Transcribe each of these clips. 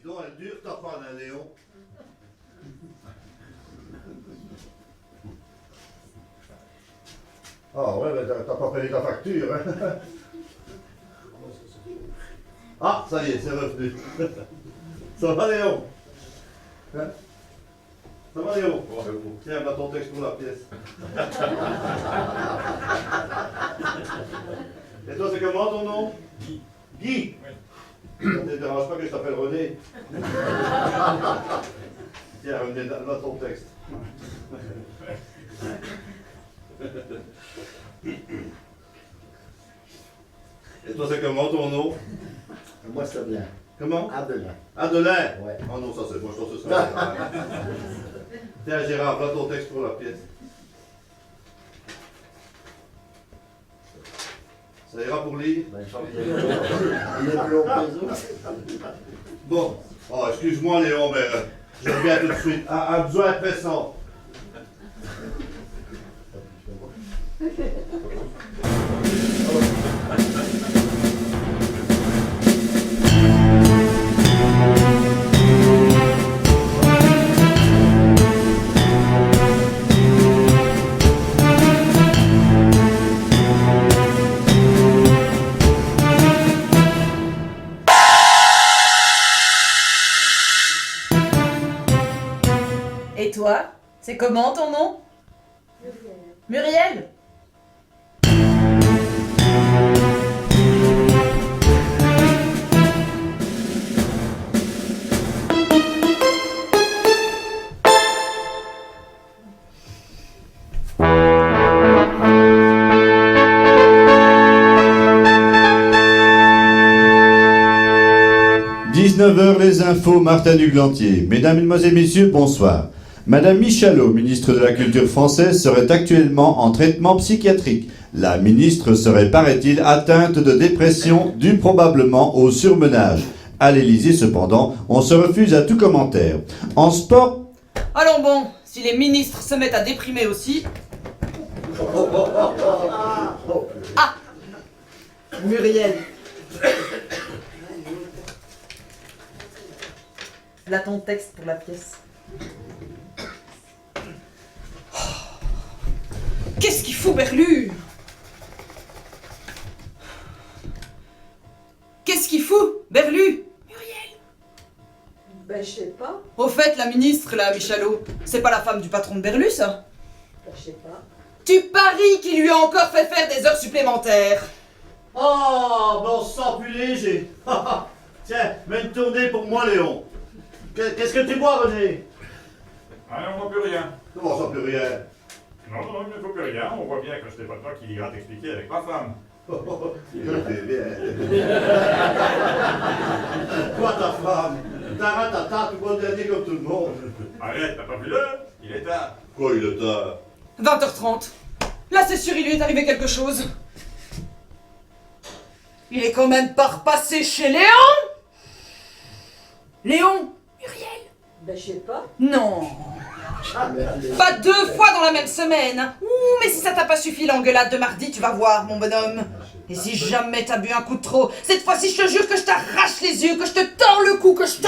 donc, elle dure ta panne, hein, Léon. Ah ouais, mais t'as pas payé ta facture, hein. Ah, ça y est, c'est revenu. Ça va, Léon? Hein? Ça va, Léon? Tiens, bah ton texte pour la pièce. Et toi, c'est comment ton nom? Guy. Guy? Oui. Ça ne te dérange pas que je t'appelle René? Tiens, René, là ton texte. Et toi, c'est comment ton nom? Moi, c'est bien. Comment? Adelin. Adelin? Ouais. Oh non, ça c'est moi, je pense que ce sera. Tiens, Gérard, là ton texte pour la pièce. Ça ira pour lire? Ben, il est bleu au réseau. Bon. Oh, excuse-moi, Léon, mais je reviens tout de suite. Un besoin pressant. Et toi, c'est comment ton nom? Muriel. « 19h, les infos, Martin Duglantier. Mesdames, Mesdemoiselles, Messieurs, bonsoir. Madame Michalot, ministre de la Culture française, serait actuellement en traitement psychiatrique. La ministre serait, paraît-il, atteinte de dépression due probablement au surmenage. À l'Élysée, cependant, on se refuse à tout commentaire. En sport... Allons bon, si les ministres se mettent à déprimer aussi... Ah! Muriel. Là ton texte pour la pièce. Qu'est-ce qu'il fout, Berlu? Qu'est-ce qu'il fout, Berlu? Muriel. Ben, je sais pas. Au fait, la ministre, là, Michalot, c'est pas la femme du patron de Berlu, ça? Ben, je sais pas. Tu paries qu'il lui a encore fait faire des heures supplémentaires. Oh, ben on se sent plus léger. Tiens, mets une tournée pour moi, Léon. Qu'est-ce que tu bois, René? Ah, on voit plus rien. Comment ça, plus rien? Non, il ne faut plus rien. On voit bien que c'était pas toi qui ira t'expliquer avec ma femme. Je fais bien. Toi, ta femme, t'arrêtes ta tarte, tu bois le dernier comme tout le monde. Arrête, t'as pas vu l'heure? Il est tard. Quoi, il est tard? 20h30. Là, c'est sûr, il lui est arrivé quelque chose. Il est quand même pas repassé chez Léon? Léon? Muriel? Ben, je sais pas. Non. Pas 2 fois dans la même semaine. Ouh, mais si ça t'a pas suffi l'engueulade de mardi, tu vas voir, mon bonhomme. Et si jamais t'as bu un coup de trop, cette fois-ci, je te jure que je t'arrache les yeux, que je te tords le cou, que je te...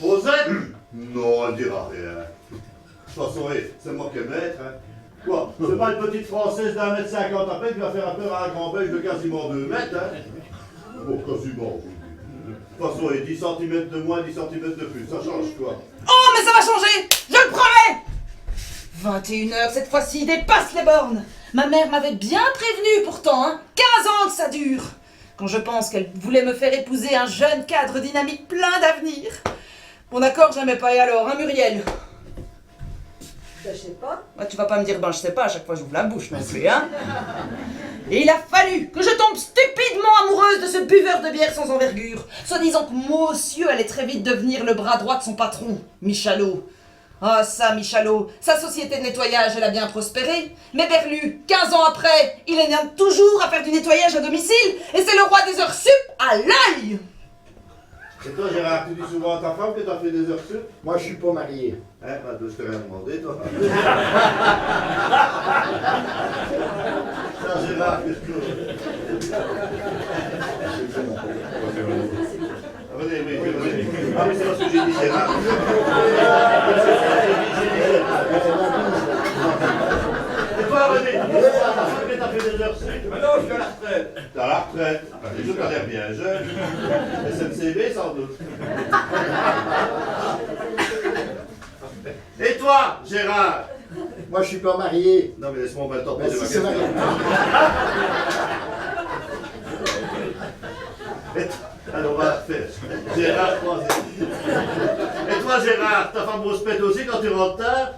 Rosette? Non, elle dira rien. De toute façon, c'est moi qui est maître, hein. Quoi? C'est pas une petite Française d'1,50 m à peine qui va faire un peu à un grand Belge de quasiment 2 mètres, hein. Bon, quasiment. De toute façon, 10 cm de moins, 10 cm de plus, ça change quoi? Oh, mais ça va changer! Je le promets! 21h, cette fois-ci, il dépasse les bornes. Ma mère m'avait bien prévenu pourtant, hein. 15 ans que ça dure. Quand je pense qu'elle voulait me faire épouser un jeune cadre dynamique plein d'avenir. Bon d'accord, j'aimais pas, et alors, hein, Muriel? Ben, je sais pas. Bah, tu vas pas me dire, ben je sais pas, à chaque fois j'ouvre la bouche non plus, hein. Et il a fallu que je tombe stupidement amoureuse de ce buveur de bière sans envergure, soi-disant que monsieur allait très vite devenir le bras droit de son patron, Michalot. Ah ça, Michalot, sa société de nettoyage, elle a bien prospéré. Mais Berlu, 15 ans après, il est toujours à faire du nettoyage à domicile, et c'est le roi des heures sup à l'œil. Et toi, Gérard, tu dis souvent à ta femme que t'as fait des heures sup? Moi, je suis pas marié. Hein, bah, je t'ai rien demandé, toi. Ça, Gérard, qu'est-ce que Venez, oui, venez. Ah, Ah oui, c'est parce que j'ai dit Gérard. Et toi, René, qu'est-ce que t'as fait des heures sup? Mais non, je suis à la retraite. T'es à la retraite. Les autres, t'as l'air bien jeune. SNCB, sans doute. Et toi, Gérard? Moi, je suis pas marié. Non, mais laisse-moi pas le temps de Ben, poser ma si c'est question. marié. Alors, on va la faire. Gérard, troisième. Et toi, Gérard, ta femme grosse pète aussi quand tu rentres tard?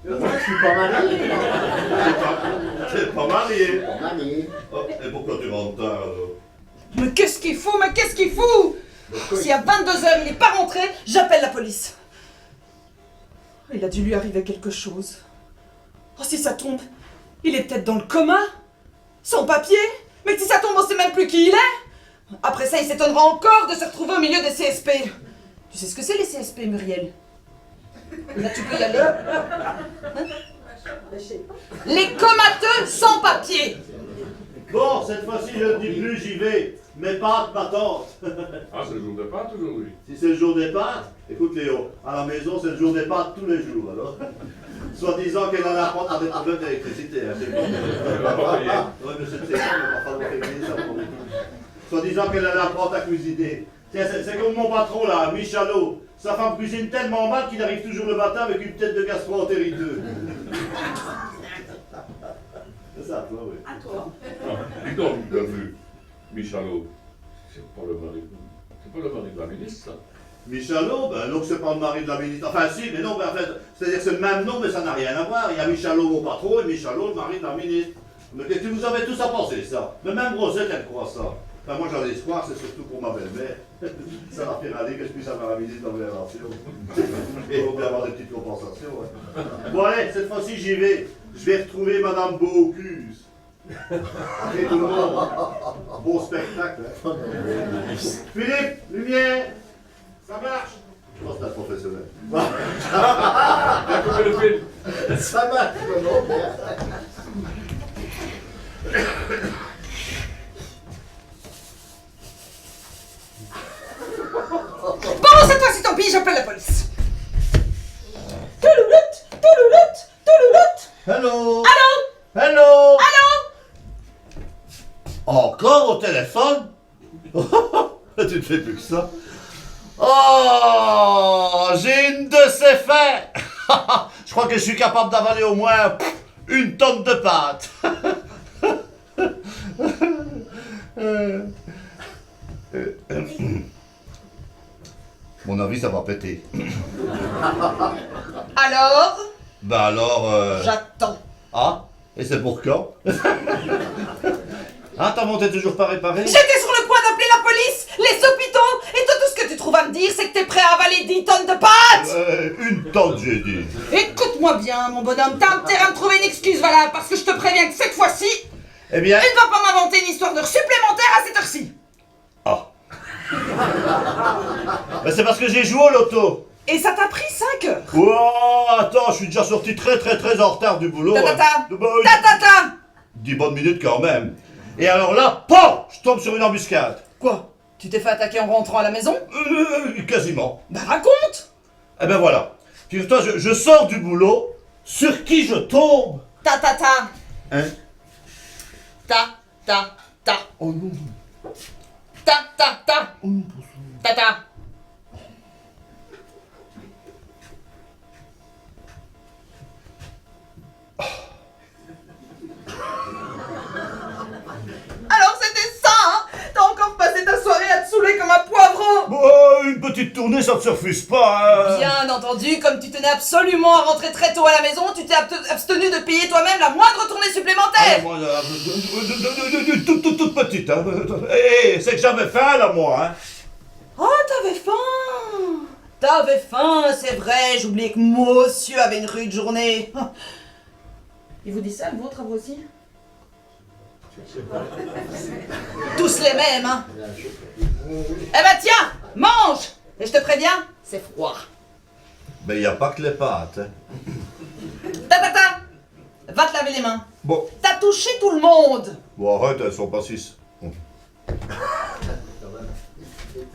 Moi, je suis pas marié. T'es pas marié. Pas marié. Oh, et pourquoi tu rentres tard, alors? Mais qu'est-ce qu'il fout? Mais qu'est-ce qu'il fout? Si à 22h il n'est pas rentré, j'appelle la police. Il a dû lui arriver quelque chose. Oh, si ça tombe, il est peut-être dans le coma? Sans papier? Mais si ça tombe, on sait même plus qui il est. Après ça, il s'étonnera encore de se retrouver au milieu des CSP. Tu sais ce que c'est les CSP, Muriel? Là, tu peux y aller. Ben, je sais pas. Les comateux sans papier. Bon, cette fois-ci, je ne dis plus, j'y vais. Mes pâtes m'attendent. Ah, c'est le jour de Pâques aujourd'hui. Si c'est le jour des pâtes, écoute Léo, à la maison, c'est le jour des pâtes tous les jours, alors. Soit-disant qu'elle en a des problèmes d'électricité, hein, c'est bon. Oui, mais c'est ça, il va falloir régler ça pour nous. Soit-disant qu'elle en apprend à cuisiner. Tiens, c'est comme mon patron là, Michalot. Sa femme cuisine tellement mal qu'il arrive toujours le matin avec une tête de gastro-entériteuse. C'est ça, toi, oui. À toi. Dis donc, t'as vu, Michalot, c'est pas le mari de la ministre, ça. Michalot, ben non, c'est pas le mari de la ministre. Enfin, si, mais non, mais en fait, c'est-à-dire que c'est le même nom, mais ça n'a rien à voir. Il y a Michalot, mon patron, et Michalot, le mari de la ministre. Mais qu'est-ce que vous avez tous à penser, ça? Mais même Rosette, elle croit ça. Enfin, moi, j'en ai espoir, c'est surtout pour ma belle-mère. Ça va faire aller que je puisse avoir la ministre dans mes relations. Et on peut avoir des petites compensations. Ouais. Bon, allez, cette fois-ci, j'y vais. Je vais retrouver Madame Beaucuse. Et tout le monde. Beau spectacle, hein. Philippe, lumière. Ça marche. Je pense que c'est un professionnel. T'as coupé le film. Ça marche, non, bien. Bon, cette fois-ci, tant pis, j'appelle la police. Toulouloute, toulouloute, toulouloute. Hello. Allô? Hello. Allô? Encore au téléphone? Tu ne fais plus que ça. Oh, j'ai une de ces faits. Je crois que je suis capable d'avaler au moins une tonne de pâtes. Mon avis, ça va péter. Alors? Ben alors... J'attends. Ah? Et c'est pour quand? Ah, ta montre est toujours pas réparée? J'étais sur le point d'appeler la police, les hôpitaux, et toi, tout ce que tu trouves à me dire, c'est que t'es prêt à avaler 10 tonnes de pâtes. Une tonne, j'ai dit. Écoute-moi bien, mon bonhomme, t'as intérêt à me trouver une excuse valable, parce que je te préviens que cette fois-ci, Eh bien... tu ne vas pas m'inventer une histoire d'heure supplémentaire à cette heure-ci. Ah. Ben c'est parce que j'ai joué au loto. Et ça t'a pris 5 heures. Oh, attends, je suis déjà sorti très en retard du boulot. Ta-ta-ta. Bah, oui, Ta-ta-ta. 10 bonnes minutes quand même. Et alors là, PAM, je tombe sur une embuscade. Quoi? Tu t'es fait attaquer en rentrant à la maison? Quasiment. Bah raconte. Eh ben voilà. Figure-toi, je sors du boulot, sur qui je tombe? Ta-ta-ta. Hein? Ta-ta-ta. Oh non. Ta-ta-ta. Ta-ta. Alors c'était ça, hein? T'as encore passé ta soirée à te saouler comme un poivreau. Bon, une petite tournée, ça ne se refuse pas. Hein. Bien entendu, comme tu tenais absolument à rentrer très tôt à la maison, tu t'es abstenu de payer toi-même la moindre tournée Ah, supplémentaire. moi, toute petite. Hein. Eh, c'est que j'avais faim là, moi. Hein. Oh, t'avais faim. T'avais faim, c'est vrai, j'oubliais que monsieur avait une rude journée. Il vous dit ça, le vôtre, à vous aussi? Tous les mêmes, hein. Eh ben tiens, mange. Et je te préviens, c'est froid. Ben, il n'y a pas que les pâtes. Hein. Ta-ta-ta. Va te laver les mains. Bon. T'as touché tout le monde. Bon, arrête, elles sont pas 6.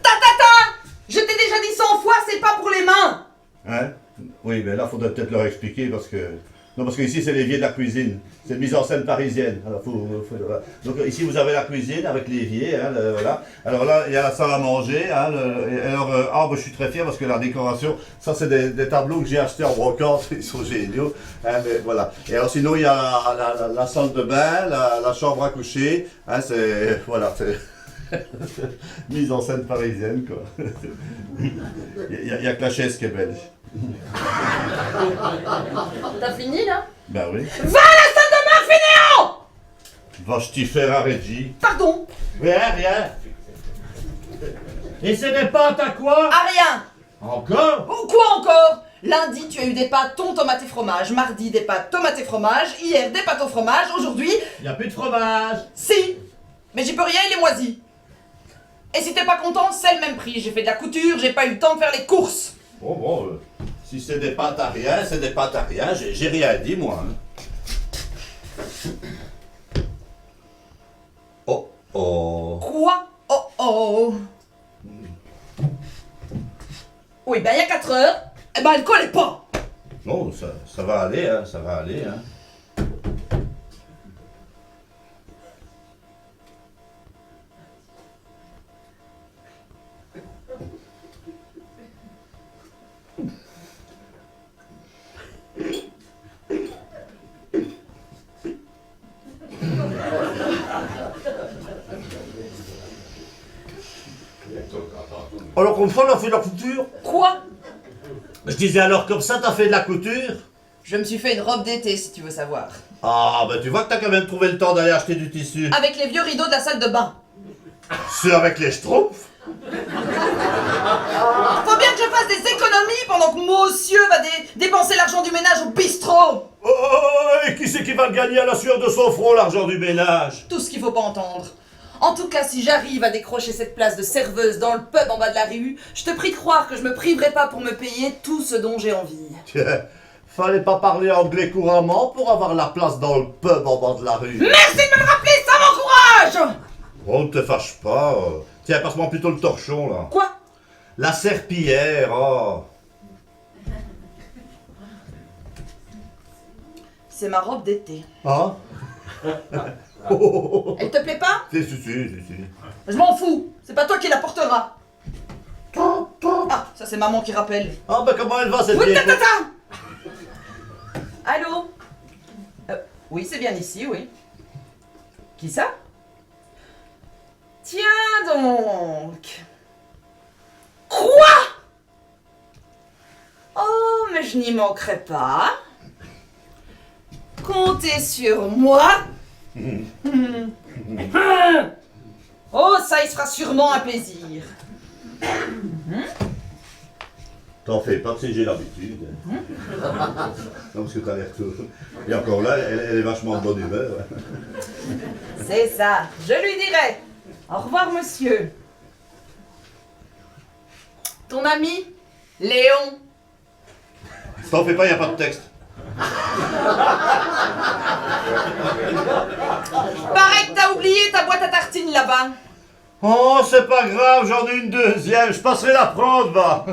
Ta-ta-ta. Je t'ai déjà dit 100 Oui, mais là, il faudrait peut-être leur expliquer parce que... Non, parce que ici, c'est l'évier de la cuisine. C'est une mise en scène parisienne. Alors, voilà. Donc ici, vous avez la cuisine avec l'évier. Hein, voilà. Alors là, il y a la salle à manger. Hein, je suis très fier parce que la décoration, ça, c'est des tableaux que j'ai achetés en brocante. Ils sont géniaux. Hein, mais voilà. Et alors, sinon, il y a la salle de bain, la chambre à coucher. Hein, c'est... Voilà. Mise en scène parisienne, quoi. Il y a que la chaise qui est belge. T'as fini là? Ben oui. Va à la salle de bain, fainéant! Va-je t'y faire à Reggie? Pardon? Rien. Et ce n'est pas à quoi? À rien! Encore? Ou quoi encore? Lundi, tu as eu des pâtes thon, tomate et fromage. Mardi, des pâtes tomate et fromage. Hier, des pâtes au fromage. Aujourd'hui... Il n'y a plus de fromage. Si! Mais j'y peux rien, il est moisi. Et si t'es pas content, c'est le même prix. J'ai fait de la couture, j'ai pas eu le temps de faire les courses. Bon, si c'est des pâtes à rien, c'est des pâtes à rien. J'ai rien dit, moi. Hein. Oh. Quoi? Oh. Oui, ben il y a 4 heures, eh ben elle collait pas. Non, ça va aller, hein, ça va aller, hein. Alors comme ça, on a fait de la couture? Quoi? Je disais alors comme ça, t'as fait de la couture? Je me suis fait une robe d'été, si tu veux savoir. Ah, ben tu vois que t'as quand même trouvé le temps d'aller acheter du tissu. Avec les vieux rideaux de la salle de bain. C'est avec les schtroumpfs? Faut bien que je fasse des économies pendant que monsieur va dépenser l'argent du ménage au bistrot. Oh, et qui c'est qui va le gagner à la sueur de son front, l'argent du ménage? Tout ce qu'il faut pas entendre. En tout cas, si j'arrive à décrocher cette place de serveuse dans le pub en bas de la rue, je te prie de croire que je me priverai pas pour me payer tout ce dont j'ai envie. Tiens, fallait pas parler anglais couramment pour avoir la place dans le pub en bas de la rue. Merci de me le rappeler, ça m'encourage. Oh, ne te fâche pas. Tiens, passe-moi plutôt le torchon, là. Quoi? La serpillière, oh. C'est ma robe d'été. Ah. Elle te plaît pas? Si. Je m'en fous, c'est pas toi qui la portera. Ah, ça c'est maman qui rappelle. Ah, ben comment elle va, cette Oui, vieille... Allô? Oui, c'est bien ici, oui. Qui ça? Tiens donc. Quoi? Oh, mais je n'y manquerai pas. Comptez sur moi. Oh, ça, il sera sûrement un plaisir. T'en fais pas, tu sais, j'ai l'habitude. Non, parce que t'as l'air tout... Et encore là, elle est vachement de bonne humeur. C'est ça, je lui dirai. Au revoir, monsieur. Ton ami, Léon. T'en fais pas, y a pas de texte. Paraît que t'as oublié ta boîte à tartines là-bas. Oh, c'est pas grave, j'en ai une deuxième, je passerai la prendre, va.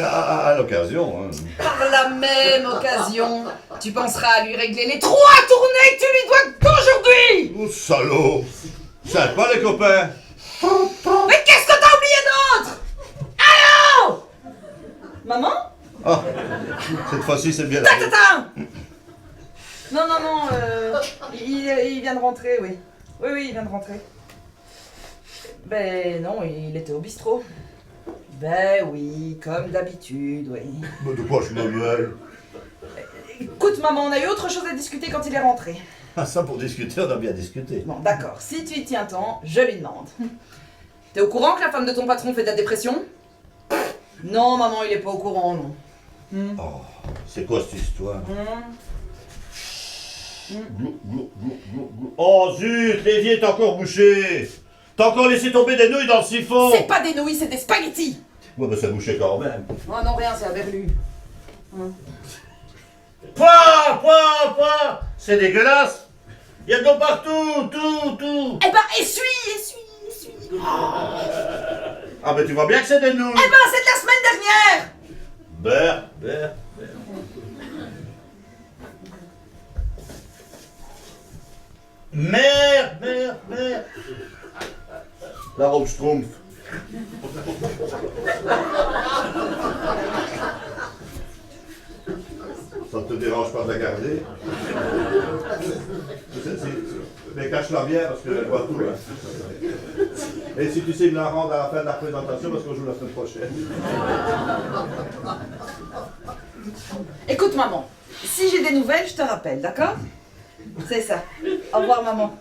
À l'occasion, hein. Par la même occasion, tu penseras à lui régler les 3 tournées que tu lui dois d'aujourd'hui. Oh, salaud. Sympa, les copains. Mais qu'est-ce que t'as oublié d'autre? Allô? Maman? Ah, cette fois-ci, c'est bien. Ta. Non, il vient de rentrer, oui. Oui, il vient de rentrer. Ben non, il était au bistrot. Ben oui, comme d'habitude, oui. Mais de quoi je me mêle? Écoute, maman, on a eu autre chose à discuter quand il est rentré. Ah, ça, pour discuter, on a bien discuté. Bon, d'accord, si tu y tiens tant, je lui demande. T'es au courant que la femme de ton patron fait de la dépression? Non, maman, il est pas au courant, non. Oh, c'est quoi cette histoire? Oh zut, l'évier est encore bouché. T'as encore laissé tomber des nouilles dans le siphon. C'est pas des nouilles, c'est des spaghettis. Ouais, mais ça bouchait quand même. Oh non, rien, c'est à Berlu. Pas. C'est dégueulasse. Il y a de l'eau partout, tout. Eh ben, essuie. Ah, mais tu vois bien que c'est des nouilles. Eh ben, c'est de la semaine dernière. Bert. Merde. La robe Schtroumpf. Ça te dérange pas de la garder? Mais cache-la bien parce qu'elle voit tout. Hein. Et si tu sais me la rendre à la fin de la présentation parce qu'on joue la semaine prochaine. Écoute, maman, si j'ai des nouvelles, je te rappelle, d'accord? C'est ça. Au revoir, maman.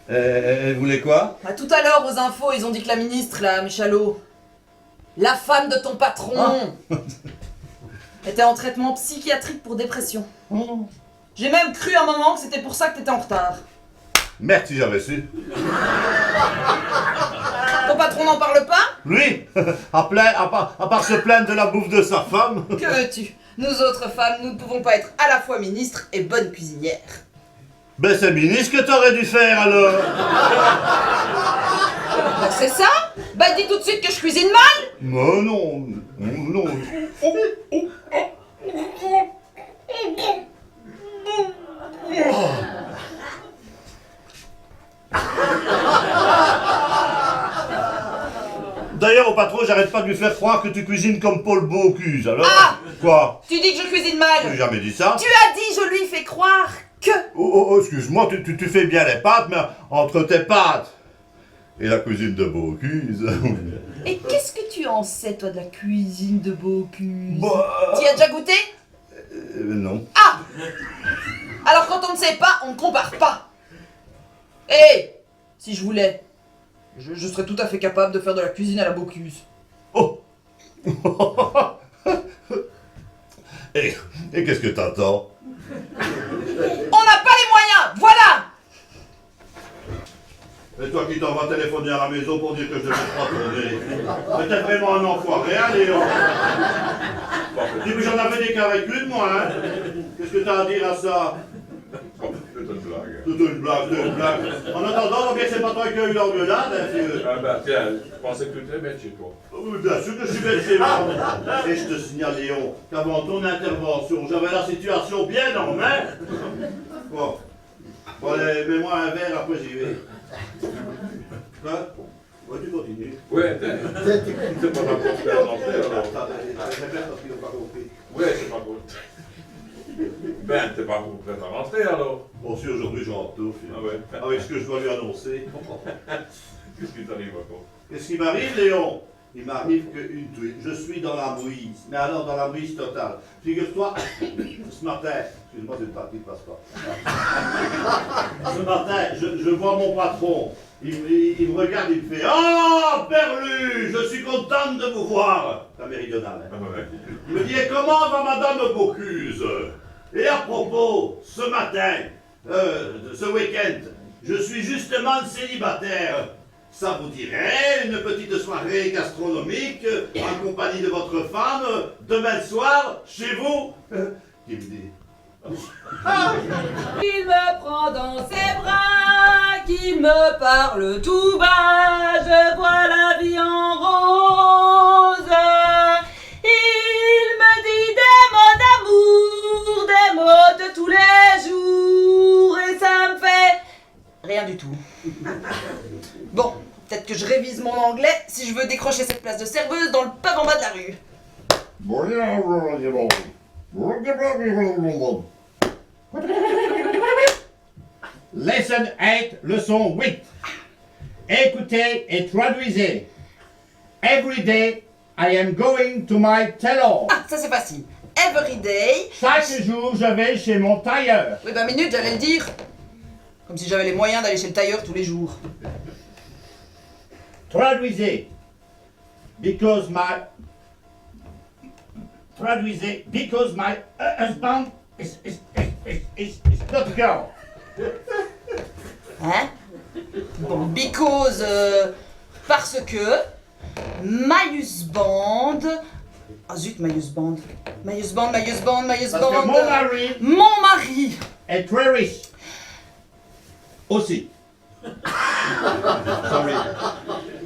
Elle voulait quoi? À tout à l'heure, aux infos, ils ont dit que la ministre, là, Michalot, la femme de ton patron, était en traitement psychiatrique pour dépression. J'ai même cru un moment que c'était pour ça que t'étais en retard. Merde si j'avais su. Ton patron n'en parle pas? Lui, à part se plaindre de la bouffe de sa femme. Que veux-tu? Nous autres femmes, nous ne pouvons pas être à la fois ministre et bonne cuisinière. Ben c'est ministre que t'aurais dû faire alors. Bah, c'est ça? Bah dis tout de suite que je cuisine mal! Mais non. D'ailleurs, au patron, j'arrête pas de lui faire croire que tu cuisines comme Paul Bocuse, alors... Ah! Quoi? Tu dis que je cuisine J'ai mal! jamais dit ça. Tu as dit je lui fais croire que... Oh, excuse-moi, tu fais bien les pâtes, mais entre tes pâtes et la cuisine de Bocuse... Et qu'est-ce que tu en sais, toi, de la cuisine de Bocuse? Bah... Tu y as déjà goûté? Non. Ah! Alors quand on ne sait pas, on ne compare pas. Hé! Si je voulais, je serais tout à fait capable de faire de la cuisine à la Bocuse. Oh. Et qu'est-ce que t'attends? On n'a pas les moyens, voilà! Et toi qui t'en vas téléphoner à la maison pour dire que je ne vais pas tourner. Mais t'es vraiment un enfoiré, hein, Léon? Dis, mais j'en avais des carrés de moi, hein? Qu'est-ce que t'as à dire à ça? C'est une blague. Toute une blague. En attendant, on voit que c'est pas toi qui as eu l'engueulade, hein, vieux. Ah bah tiens, je pensais que tu étais bête chez toi. Oui, bien sûr que je suis bête chez moi. Et je te signale, Léon, qu'avant ton intervention, j'avais la situation bien en main. Bon, allez, mets-moi un verre, après j'y vais. Hein? Ouais, tu continues. Ouais, t'es pas d'accord de faire rentrer alors. Répète parce qu'ils n'ont pas compris. Ouais, c'est pas cool. Ben, t'es pas prêt à rentrer alors. Bon, si aujourd'hui je rentre tôt, Ah ouais. avec ce que je dois lui annoncer. Qu'est-ce qui t'arrive encore? Qu'est-ce qui m'arrive, Léon? Il m'arrive qu'une tweet. Je suis dans la mouise. Mais alors dans la mouise totale. Figure-toi, ce matin, excuse-moi, c'est une partie qui passe pas. Ce matin, je vois mon patron. Il me regarde, il me fait « Oh, Perlu, je suis contente de vous voir !» C'est méridional, hein. Ah ouais. Il me dit « Et comment va Madame Bocuse ?» Et à propos, ce matin, ce week-end, je suis justement célibataire. Ça vous dirait une petite soirée gastronomique en compagnie de votre femme, demain soir, chez vous? Qui me dit Il me prend dans ses bras, qui me parle tout bas, je vois la vie en rose. Il me dit des mots d'amour, des mots de tous les jours, et ça me fait rien du tout. Bon, peut-être que je révise mon anglais si je veux décrocher cette place de serveuse dans le pub en bas de la rue. Lesson 8, leçon 8. Écoutez et traduisez. Every day, I am going to my tailor. Ah, ça c'est facile. Every day. Chaque jour, je vais chez mon tailleur. Oui, bah minute, j'allais le dire. Comme si j'avais les moyens d'aller chez le tailleur tous les jours. Traduisez. Because my... Traduisez. Because my husband is not a girl. Hein? Bon, because... parce que... My husband... Ah zut, my husband. My husband. Parce que mon mari Mon mari est très riche. Aussi. Sorry.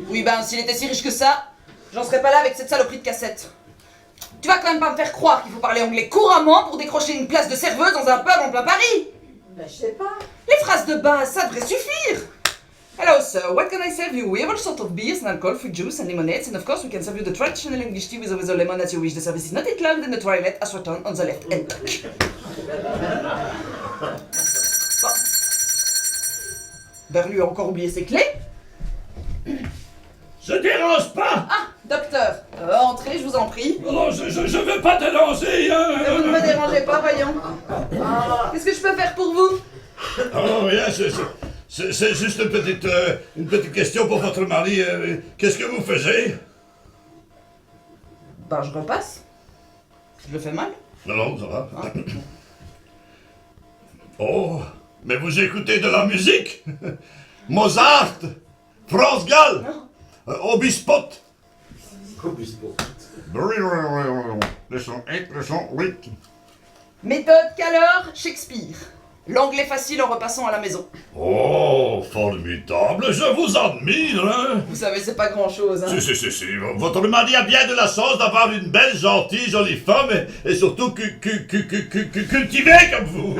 Oui, ben, s'il était si riche que ça, j'en serais pas là avec cette saloperie de cassette. Tu vas quand même pas me faire croire qu'il faut parler anglais couramment pour décrocher une place de serveuse dans un pub en plein Paris. Ben, je sais pas. Les phrases de base, ça devrait suffire. Hello sir, what can I serve you? We have all sorts of beers and alcohol, fruit juice and lemonades, and of course we can serve you the traditional English tea with or without lemon as you wish. The service is not included in the toilet as written on the left hand back. Bon. Berlu a encore oublié ses clés. Je dérange pas. Ah, docteur, entrez, je vous en prie. Non, je veux pas déranger, hein. Vous ne me dérangez pas, voyons. Qu'est-ce que je peux faire pour vous? Oh, rien, c'est juste une petite question pour votre mari. Qu'est-ce que vous faisiez? Ben, je repasse. Je le fais mal. Non, ça va. Oh, mais vous écoutez de la musique? Mozart, France Gall, Obispot. Leçon 8, leçon 8. Méthode Caleur, Shakespeare. L'anglais facile en repassant à la maison. Oh, formidable, je vous admire, hein. Vous savez, c'est pas grand-chose, hein. Si. Votre mari a bien de la chance d'avoir une belle, gentille, jolie femme et surtout cultivée comme vous.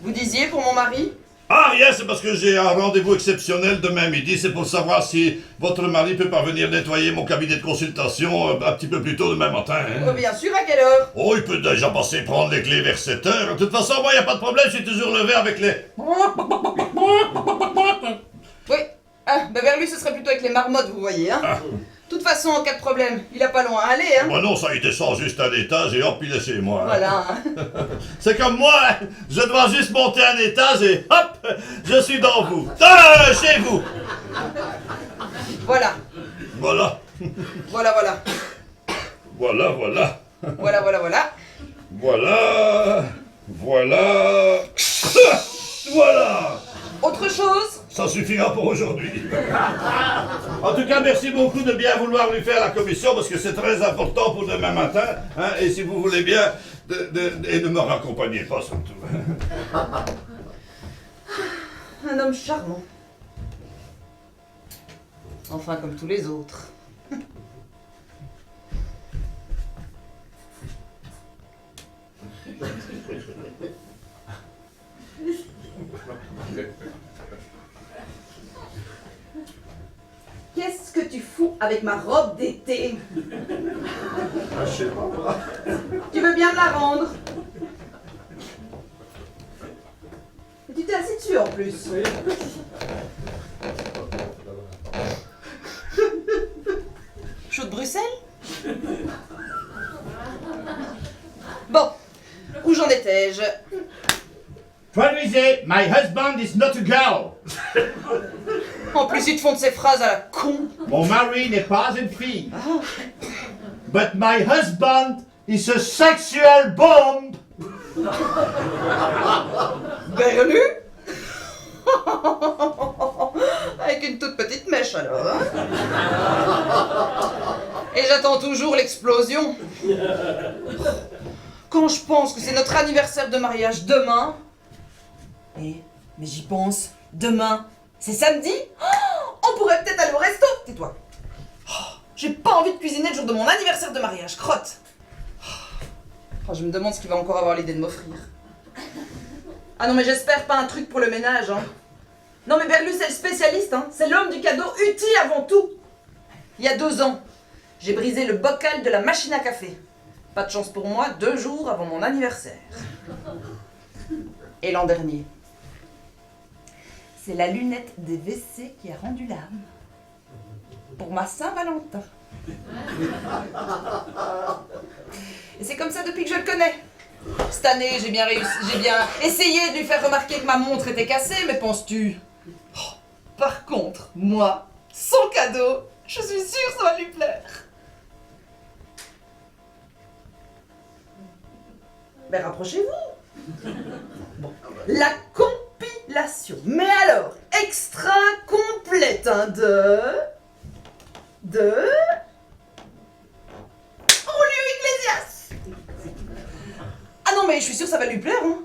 Vous disiez pour mon mari? Ah, rien, c'est parce que j'ai un rendez-vous exceptionnel demain midi. C'est pour savoir si votre mari peut parvenir nettoyer mon cabinet de consultation un petit peu plus tôt demain matin. Hein? Oh, bien sûr, à quelle heure? Oh, il peut déjà passer prendre les clés vers 7 heures. De toute façon, moi, il n'y a pas de problème, je suis toujours levé avec les... Oui. Ah, ben vers lui, ce serait plutôt avec les marmottes, vous voyez, hein. Ah. De toute façon, en cas de problème, il a pas loin à aller, hein. Moi non, ça, il descend juste un étage et hop, il est chez moi. Hein. Voilà. Hein. C'est comme moi, hein. Je dois juste monter un étage et hop, je suis dans vous. Chez vous. Voilà. Voilà. Voilà. Voilà. Voilà. Autre chose? Ça suffira pour aujourd'hui. En tout cas, merci beaucoup de bien vouloir lui faire la commission parce que c'est très important pour demain matin. Hein, et si vous voulez bien, et ne me raccompagnez pas surtout. Un homme charmant. Enfin, comme tous les autres. Qu'est-ce que tu fous avec ma robe d'été? Ah, je sais pas, moi. Tu veux bien me la rendre? Et tu t'es assis dessus en plus. Chaud de Bruxelles? Bon, où j'en étais-je? Traduisez, my husband is not a girl. En plus, ils te font de ces phrases à la con. Mon mari n'est pas une fille. But my husband is a sexual bomb. Berlu? Avec une toute petite mèche alors, hein? Et j'attends toujours l'explosion. Quand je pense que c'est notre anniversaire de mariage demain... mais j'y pense, demain, c'est samedi? On pourrait peut-être aller au resto. Tais-toi. J'ai pas envie de cuisiner le jour de mon anniversaire de mariage, crotte. Je me demande ce qu'il va encore avoir l'idée de m'offrir. Ah non mais j'espère pas un truc pour le ménage, hein. Non mais Berlu c'est le spécialiste, hein. C'est l'homme du cadeau utile avant tout. Il y a 2 ans, j'ai brisé le bocal de la machine à café. Pas de chance pour moi, 2 jours avant mon anniversaire. Et l'an dernier, c'est la lunette des WC qui a rendu l'âme. Pour ma Saint-Valentin. Et c'est comme ça depuis que je le connais. Cette année, j'ai bien essayé de lui faire remarquer que ma montre était cassée, mais penses-tu? Par contre, moi, son cadeau, je suis sûre que ça va lui plaire. Ben rapprochez-vous. Bon. La compilation. Mais alors, extra complète, hein, de... Julio Iglesias. Ah non, mais je suis sûre que ça va lui plaire, hein.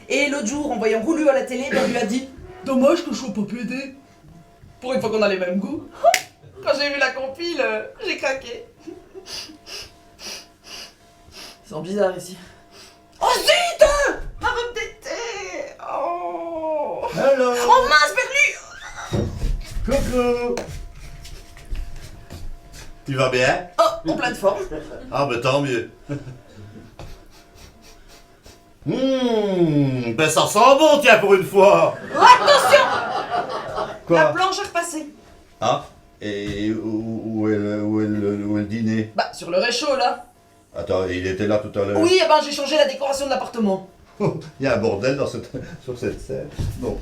Et l'autre jour, en voyant Julio à la télé, ben, on lui a dit « Dommage que je sois pas PD. » Pour une fois qu'on a les mêmes goûts. Quand j'ai vu la compile, j'ai craqué. Ils sont bizarres ici. Oh zut! Ma robe d'été! Oh! Hello. Oh mince, Berlu! Coucou. Tu vas bien? Oh, en pleine forme. Ah, ben tant mieux. Ben ça sent bon, tiens, pour une fois. Oh, attention! Quoi? La planche est repassée. Ah, et où est le dîner? Bah, sur le réchaud, là. Attends, il était là tout à l'heure. Oui, eh ben, j'ai changé la décoration de l'appartement. Il y a un bordel sur cette scène. Bon.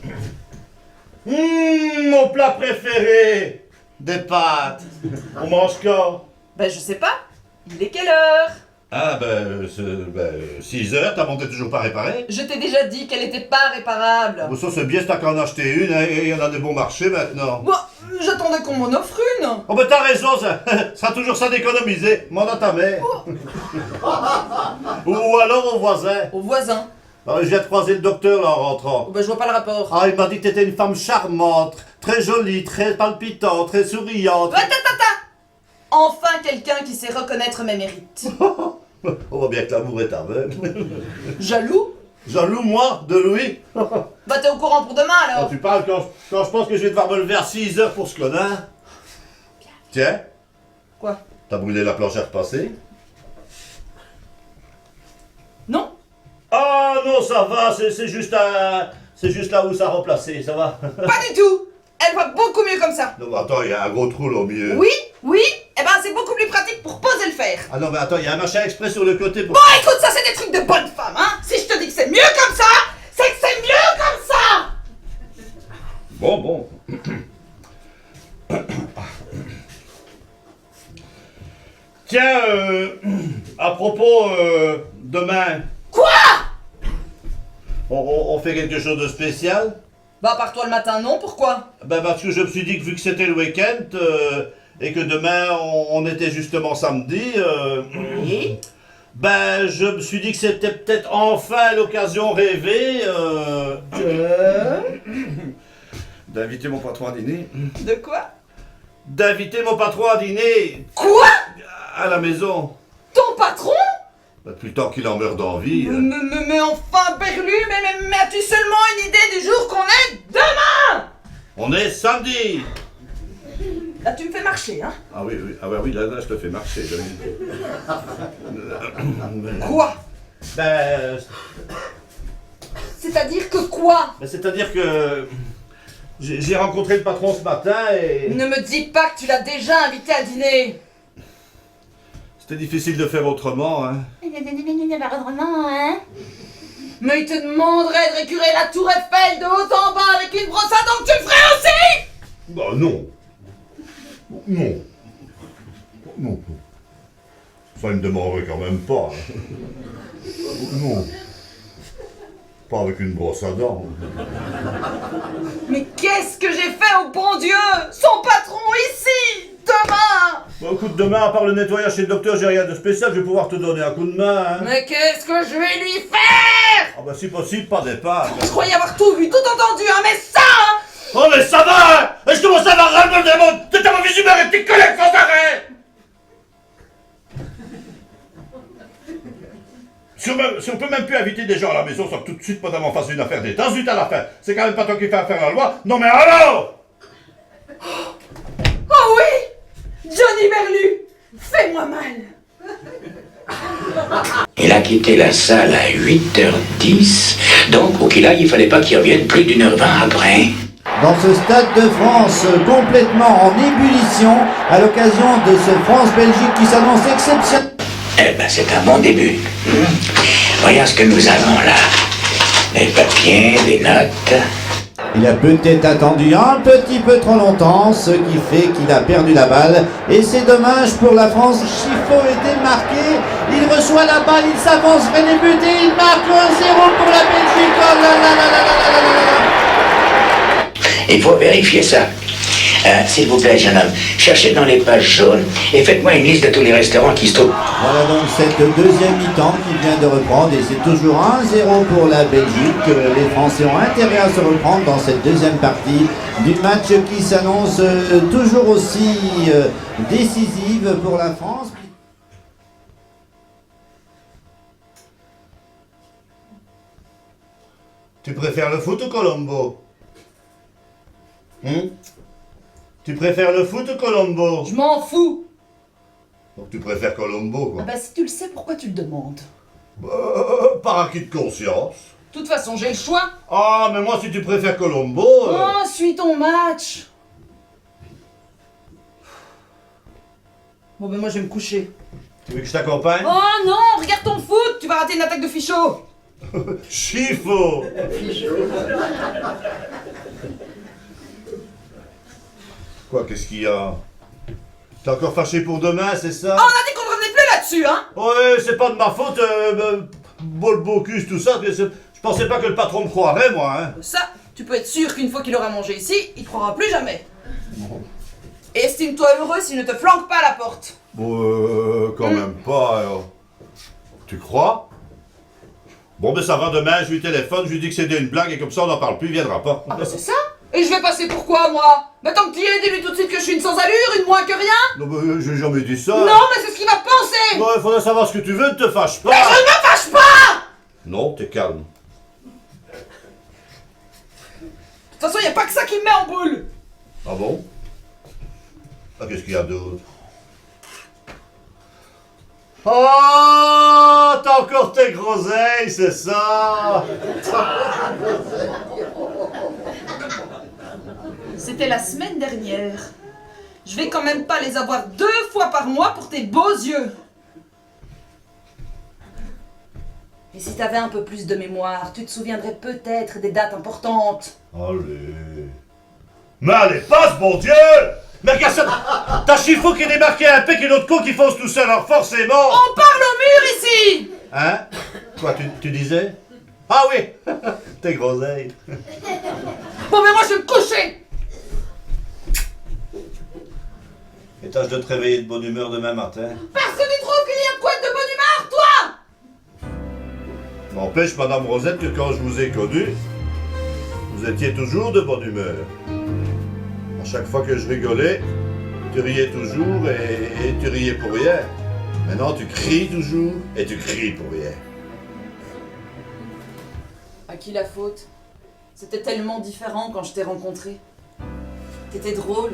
Mon plat préféré! Des pâtes. On mange quand? Ben, je sais pas. Il est quelle heure? Ah, 6 heures, ta montre est toujours pas réparée? Je t'ai déjà dit qu'elle était pas réparable. Bon, ça c'est bien, c'est t'as qu'à en acheter une, hein, et il y en a de bons marchés maintenant. Bon, j'attendais qu'on m'en offre une. Oh ben t'as raison, ça sera toujours ça d'économiser. Demande à ta mère. Ou alors au voisin. Au voisin. Alors, je viens de croiser le docteur là en rentrant. Oh, ben, je vois pas le rapport. Ah, il m'a dit que t'étais une femme charmante, très jolie, très palpitante, très souriante. Enfin quelqu'un qui sait reconnaître mes mérites. On voit bien que l'amour est aveugle. Jaloux? Jaloux, moi, de Louis? Bah, t'es au courant pour demain, Quand alors. tu parles, quand je pense que je vais devoir me lever à 6 heures pour ce connard. Tiens, Quoi? t'as brûlé la planche à repasser? Non? Ah non, ça va, c'est juste là où ça a remplacé, ça va. Pas du tout. Elle va beaucoup mieux comme ça. Non, mais attends, il y a un gros trou là au milieu. Oui, oui. Eh ben, c'est beaucoup plus pratique pour poser le fer. Ah non, mais attends, il y a un machin exprès sur le côté pour... Bon, écoute, ça, c'est des trucs de bonne femme, hein. Si je te dis que c'est mieux comme ça, c'est que c'est mieux comme ça. Bon. Tiens, à propos, demain... Quoi? On fait quelque chose de spécial? Bah, par toi le matin, non, pourquoi? Ben parce que je me suis dit que vu que c'était le week-end, et que demain on était justement samedi, Oui. ben je me suis dit que c'était peut-être enfin l'occasion rêvée d'inviter mon patron à dîner. De quoi? D'inviter mon patron à dîner Quoi? à la maison. Ton patron? Ben, depuis le temps qu'il en meurt d'envie. Mais enfin, Berlu, mais as-tu seulement une idée du jour qu'on est demain? On est samedi. Là, tu me fais marcher, hein? Ah oui, ah ben oui, là je te fais marcher. Quoi? Ben, C'est-à-dire que quoi? c'est-à-dire que j'ai rencontré le patron ce matin et... Ne me dis pas que tu l'as déjà invité à dîner. C'était difficile de faire autrement, hein. Mais il te demanderait de récurer la tour Eiffel de haut en bas avec une brosse à dents que tu le ferais aussi? Bah non. Non. Ça, il me demanderait quand même pas. Non. Pas avec une brosse à dents. Mais qu'est-ce que j'ai fait au bon Dieu? Son patron ici, demain. Bon, écoute, demain, à part le nettoyage chez le docteur, j'ai rien de spécial, je vais pouvoir te donner un coup de main, hein. Mais qu'est-ce que je vais lui faire? Ah bah si possible, pas départ. Je croyais avoir tout vu, tout entendu, hein, mais ça, hein. Oh mais ça va, hein. Et je commence à avoir ras-le-bol des mondes de ta mauvaise humeur et tes collègues sans arrêt. Si on peut même plus inviter des gens à la maison sans que tout de suite madame en fasse une affaire d'État, zut à la fin. C'est quand même pas toi qui fais faire la loi. Non mais alors! Oh oui, Johnny Berlu, fais-moi mal. Il a quitté la salle à 8h10, donc au qu'il aille, il fallait pas qu'il revienne plus d'1h20 après. Dans ce stade de France complètement en ébullition, à l'occasion de ce France-Belgique qui s'annonce exceptionnel. Eh ben, c'est un bon début. Regarde ce que nous avons là. Des papiers, des notes. Il a peut-être attendu un petit peu trop longtemps, ce qui fait qu'il a perdu la balle. Et c'est dommage pour la France. Chifo est démarqué. Il reçoit la balle, il s'avance vers les buts et il marque 1-0 pour la Belgique. Oh là là là là là là là là là. Il faut vérifier ça. S'il vous plaît, jeune homme, cherchez dans les pages jaunes et faites-moi une liste de tous les restaurants qui se trouvent. Voilà donc cette deuxième mi-temps qui vient de reprendre et c'est toujours 1-0 pour la Belgique. Les Français ont intérêt à se reprendre dans cette deuxième partie du match qui s'annonce toujours aussi décisive pour la France. Tu préfères le foot ou Colombo? Tu préfères le foot ou Colombo? Je m'en fous. Donc tu préfères Colombo, quoi. Ah bah si tu le sais, pourquoi tu le demandes? Par acquis de conscience. De toute façon, j'ai le choix. Ah, mais moi, si tu préfères Colombo... Oh, suis ton match. Bon ben moi je vais me coucher. Tu veux que je t'accompagne? Oh non, regarde ton foot, tu vas rater une attaque de fichot. Chifo! Quoi, qu'est-ce qu'il y a? T'es encore fâché pour demain, c'est ça? Oh, on a dit qu'on revenait plus là-dessus, hein. Ouais, c'est pas de ma faute, bol bocus, tout ça. Je pensais pas que le patron me croirait, moi, hein. Ça, tu peux être sûr qu'une fois qu'il aura mangé ici, il te croira plus jamais. Et estime-toi heureux s'il ne te flanque pas à la porte. Bon, quand même pas, alors. Tu crois? Bon, ben ça va, demain, je lui téléphone, je lui dis que c'est une blague, et comme ça, on n'en parle plus, il viendra pas. Ah bah c'est ça. Et je vais passer pour quoi, moi? Bah tant que t'y es, dis-lui tout de suite que je suis une sans allure, une moins que rien. Non, ben, j'ai jamais dit ça. Non, mais c'est ce qu'il va penser. Bon, il faudrait savoir ce que tu veux, ne te fâche pas. Mais je ne me fâche pas. Non, t'es calme. De toute façon, y a pas que ça qui me met en boule. Ah bon? Ah, qu'est-ce qu'il y a d'autre? Oh, t'as encore tes groseilles, c'est ça? C'était la semaine dernière. Je vais quand même pas les avoir 2 fois par mois pour tes beaux yeux. Et si t'avais un peu plus de mémoire, tu te souviendrais peut-être des dates importantes. Allez. Mais allez, passe, bon Dieu! Mais regarde ça! T'as Chifo qui est débarqué un pec et l'autre con qui fonce tout seul, alors forcément! On parle au mur ici! Hein? Quoi, tu disais? Ah oui! Tes groseilles. Bon, mais moi je vais me coucher! Et tâche de te réveiller de bonne humeur demain matin. Parce que tu trouves qu'il y a quoi de bonne humeur, toi? N'empêche, Madame Rosette, que quand je vous ai connu, vous étiez toujours de bonne humeur. À chaque fois que je rigolais, tu riais toujours et tu riais pour rien. Maintenant, tu cries toujours et tu cries pour rien. À qui la faute? C'était tellement différent quand je t'ai rencontré. T'étais drôle.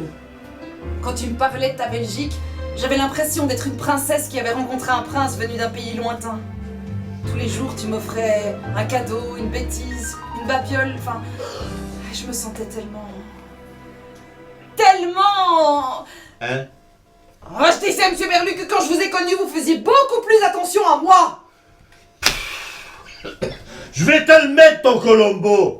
Quand tu me parlais de ta Belgique, j'avais l'impression d'être une princesse qui avait rencontré un prince venu d'un pays lointain. Tous les jours, tu m'offrais un cadeau, une bêtise, une babiole, enfin... Je me sentais tellement... Hein? Oh, je disais, monsieur Berlu, que quand je vous ai connu, vous faisiez beaucoup plus attention à moi. Je vais te le mettre, ton Colombo!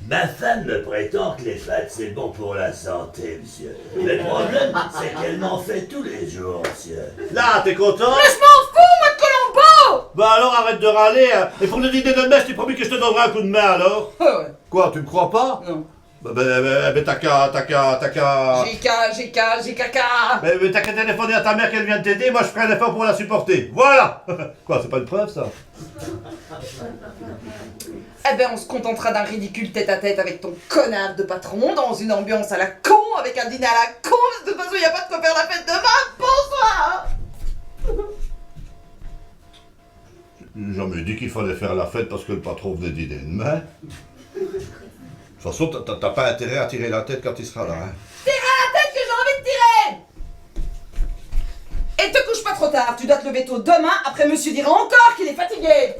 Ma femme me prétend que les fêtes c'est bon pour la santé, monsieur. Le problème, c'est qu'elle m'en fait tous les jours, monsieur. Là, t'es content? Mais je m'en fous, moi, de Colombo. Bah alors, arrête de râler, hein. Et pour le dîner de messe, t'es promis que je te donnerai un coup de main, alors? Oh, ouais. Quoi, tu me crois pas? Non. T'as qu'à... J'ai caca. Mais t'as qu'à téléphoner à ta mère qu'elle vient de t'aider, moi je ferai un effort pour la supporter. Voilà! Quoi, c'est pas une preuve, ça? Eh ben, on se contentera d'un ridicule tête-à-tête avec ton connard de patron dans une ambiance à la con, avec un dîner à la con. De toute façon, y a pas de quoi faire la fête demain. Bonsoir. J'ai jamais dit qu'il fallait faire la fête parce que le patron venait dîner demain. De toute façon, t'as pas intérêt à tirer la tête quand il sera là, hein. Tire à la tête que j'ai envie de tirer. Et te couche pas trop tard, tu dois te lever tôt demain, après monsieur dira encore qu'il est fatigué.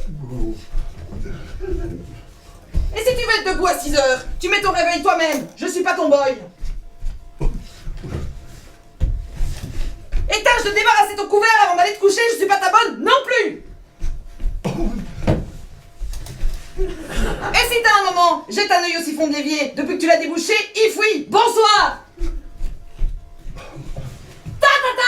Et si tu veux être debout à 6 heures, tu mets ton réveil toi-même, je suis pas ton boy. Et tâche de débarrasser ton couvert avant d'aller te coucher, je suis pas ta bonne non plus. Et si t'as un moment, jette un œil au siphon de l'évier, depuis que tu l'as débouché, il fouille. Bonsoir. Ta ta ta.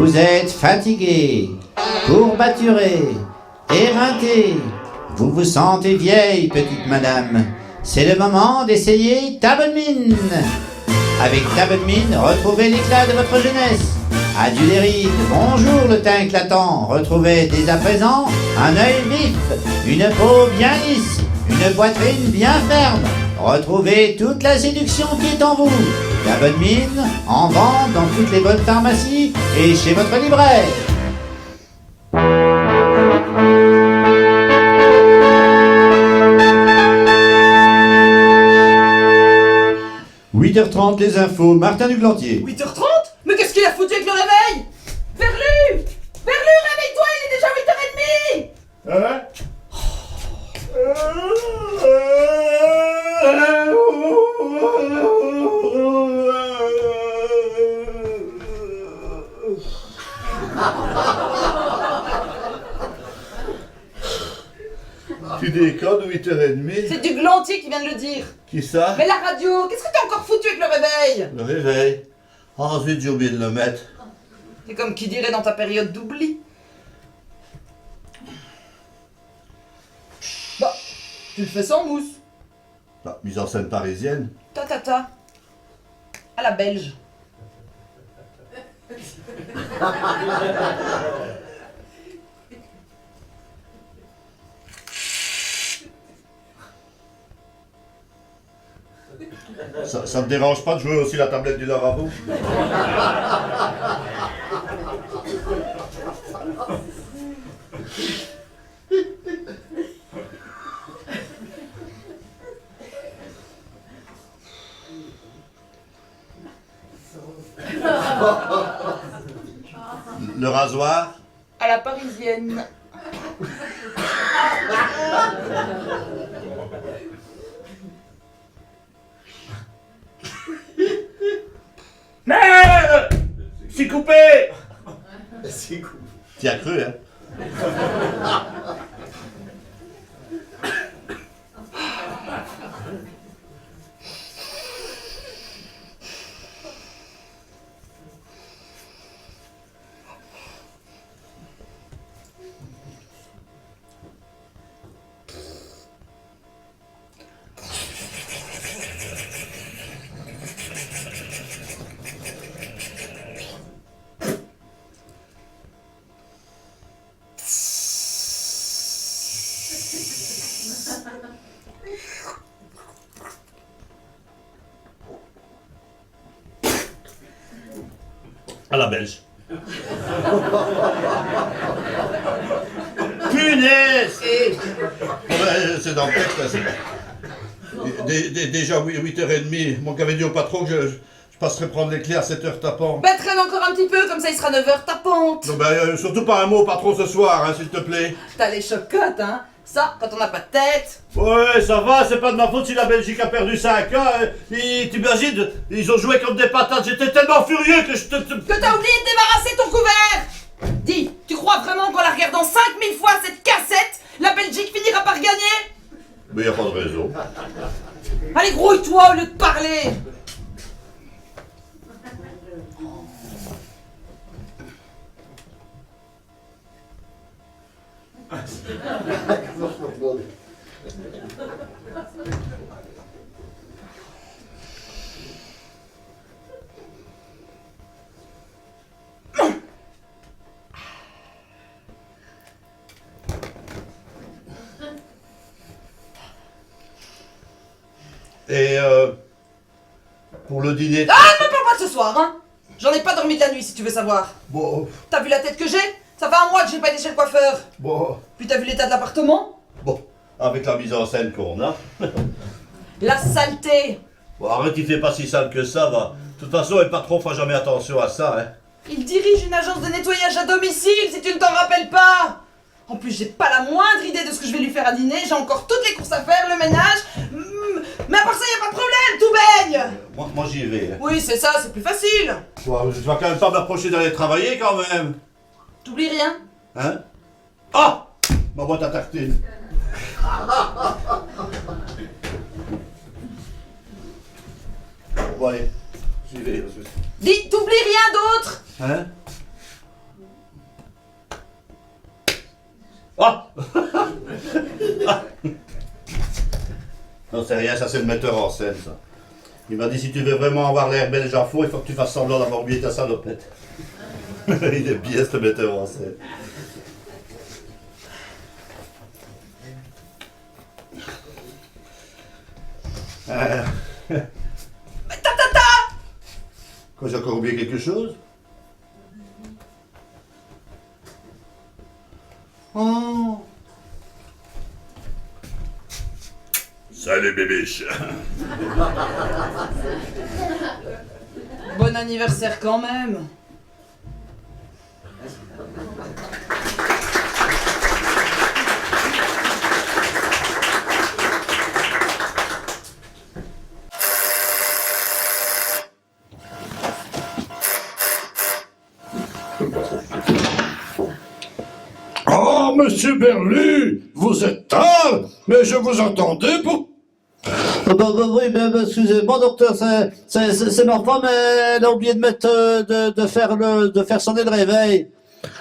Vous êtes fatigué, courbaturé, éreinté. Vous vous sentez vieille, petite madame. C'est le moment d'essayer ta bonne mine. Avec ta bonne mine, retrouvez l'éclat de votre jeunesse. Adieu les rides, bonjour le teint éclatant. Retrouvez dès à présent un œil vif, une peau bien lisse, une poitrine bien ferme. Retrouvez toute la séduction qui est en vous. La bonne mine, en vente dans toutes les bonnes pharmacies et chez votre libraire. « 8h30, les infos, Martin Duglantier. 8h30? Mais qu'est-ce qu'il a foutu avec le réveil? Verlu! Verlu, réveille-toi, il est déjà 8h30! Hein? Tu déconnes, 8h30? C'est Duglantier qui vient de le dire. Qui ça? Mais la radio, qu'est-ce que t'as encore foutu avec le réveil? Le réveil. Ah, zut, j'ai oublié de le mettre. C'est comme qui dirait dans ta période d'oubli. Bah, tu le fais sans mousse. La mise en scène parisienne. Ta. À la belge. Ça me dérange pas de jouer aussi la tablette du lavabo? Le rasoir? À la parisienne. C'est coupé! T'y as cru, hein? À la belge. Punaise! Ouais, c'est dans le texte, là, déjà 8h30. Mon qu'avait dit au patron que je passerai prendre les clés à 7h tapant. Bah traîne encore un petit peu, comme ça il sera 9h tapante. Non, surtout pas un mot au patron ce soir, hein, s'il te plaît. T'as les chocottes, hein. Ça, quand on n'a pas de tête. Ouais, ça va, c'est pas de ma faute si la Belgique a perdu 5 ans. Tu imagines, ils ont joué comme des patates. J'étais tellement furieux que je te... Que t'as oublié de débarrasser ton couvert. Dis, tu crois vraiment qu'en la regardant 5000 fois cette cassette, la Belgique finira par gagner? Mais y a pas de raison. Allez, grouille-toi au lieu de parler. Et pour le dîner... Ah, ne me parle pas de ce soir, hein. J'en ai pas dormi de la nuit, si tu veux savoir. Bon, T'as vu la tête que j'ai? Ça fait un mois que j'ai pas été chez le coiffeur. bon, Puis t'as vu l'état de l'appartement? bon, avec la mise en scène qu'on a. La saleté. Bon, arrête, il fait pas si sale que ça, va. De toute façon, le patron fera jamais attention à ça, hein. Il dirige une agence de nettoyage à domicile, si tu ne t'en rappelles pas. En plus, j'ai pas la moindre idée de ce que je vais lui faire à dîner. J'ai encore toutes les courses à faire, le ménage. Mais à part ça, y a pas de problème, tout baigne. Moi j'y vais. Hein. Oui, c'est ça, c'est plus facile. Bon, je vais quand même pas m'approcher d'aller travailler, quand même. T'oublies rien? Hein? Ah! Ma boîte à tartines. Bon, allez, j'y vais. Dis, t'oublies rien d'autre? Hein? Non, c'est rien, ça c'est le metteur en scène, ça. Il m'a dit, si tu veux vraiment avoir l'air belge à fond, il faut que tu fasses semblant d'avoir oublié ta salopette. Il est bien, ce metteur en scène. Quoi, j'ai encore oublié quelque chose? Oh. Salut, bébiche. Bon anniversaire quand même. Oh, monsieur Berlu, vous êtes tard, mais je vous attendais pour... Oui, mais excusez-moi, docteur, c'est ma femme, elle a oublié de mettre, de faire sonner le réveil.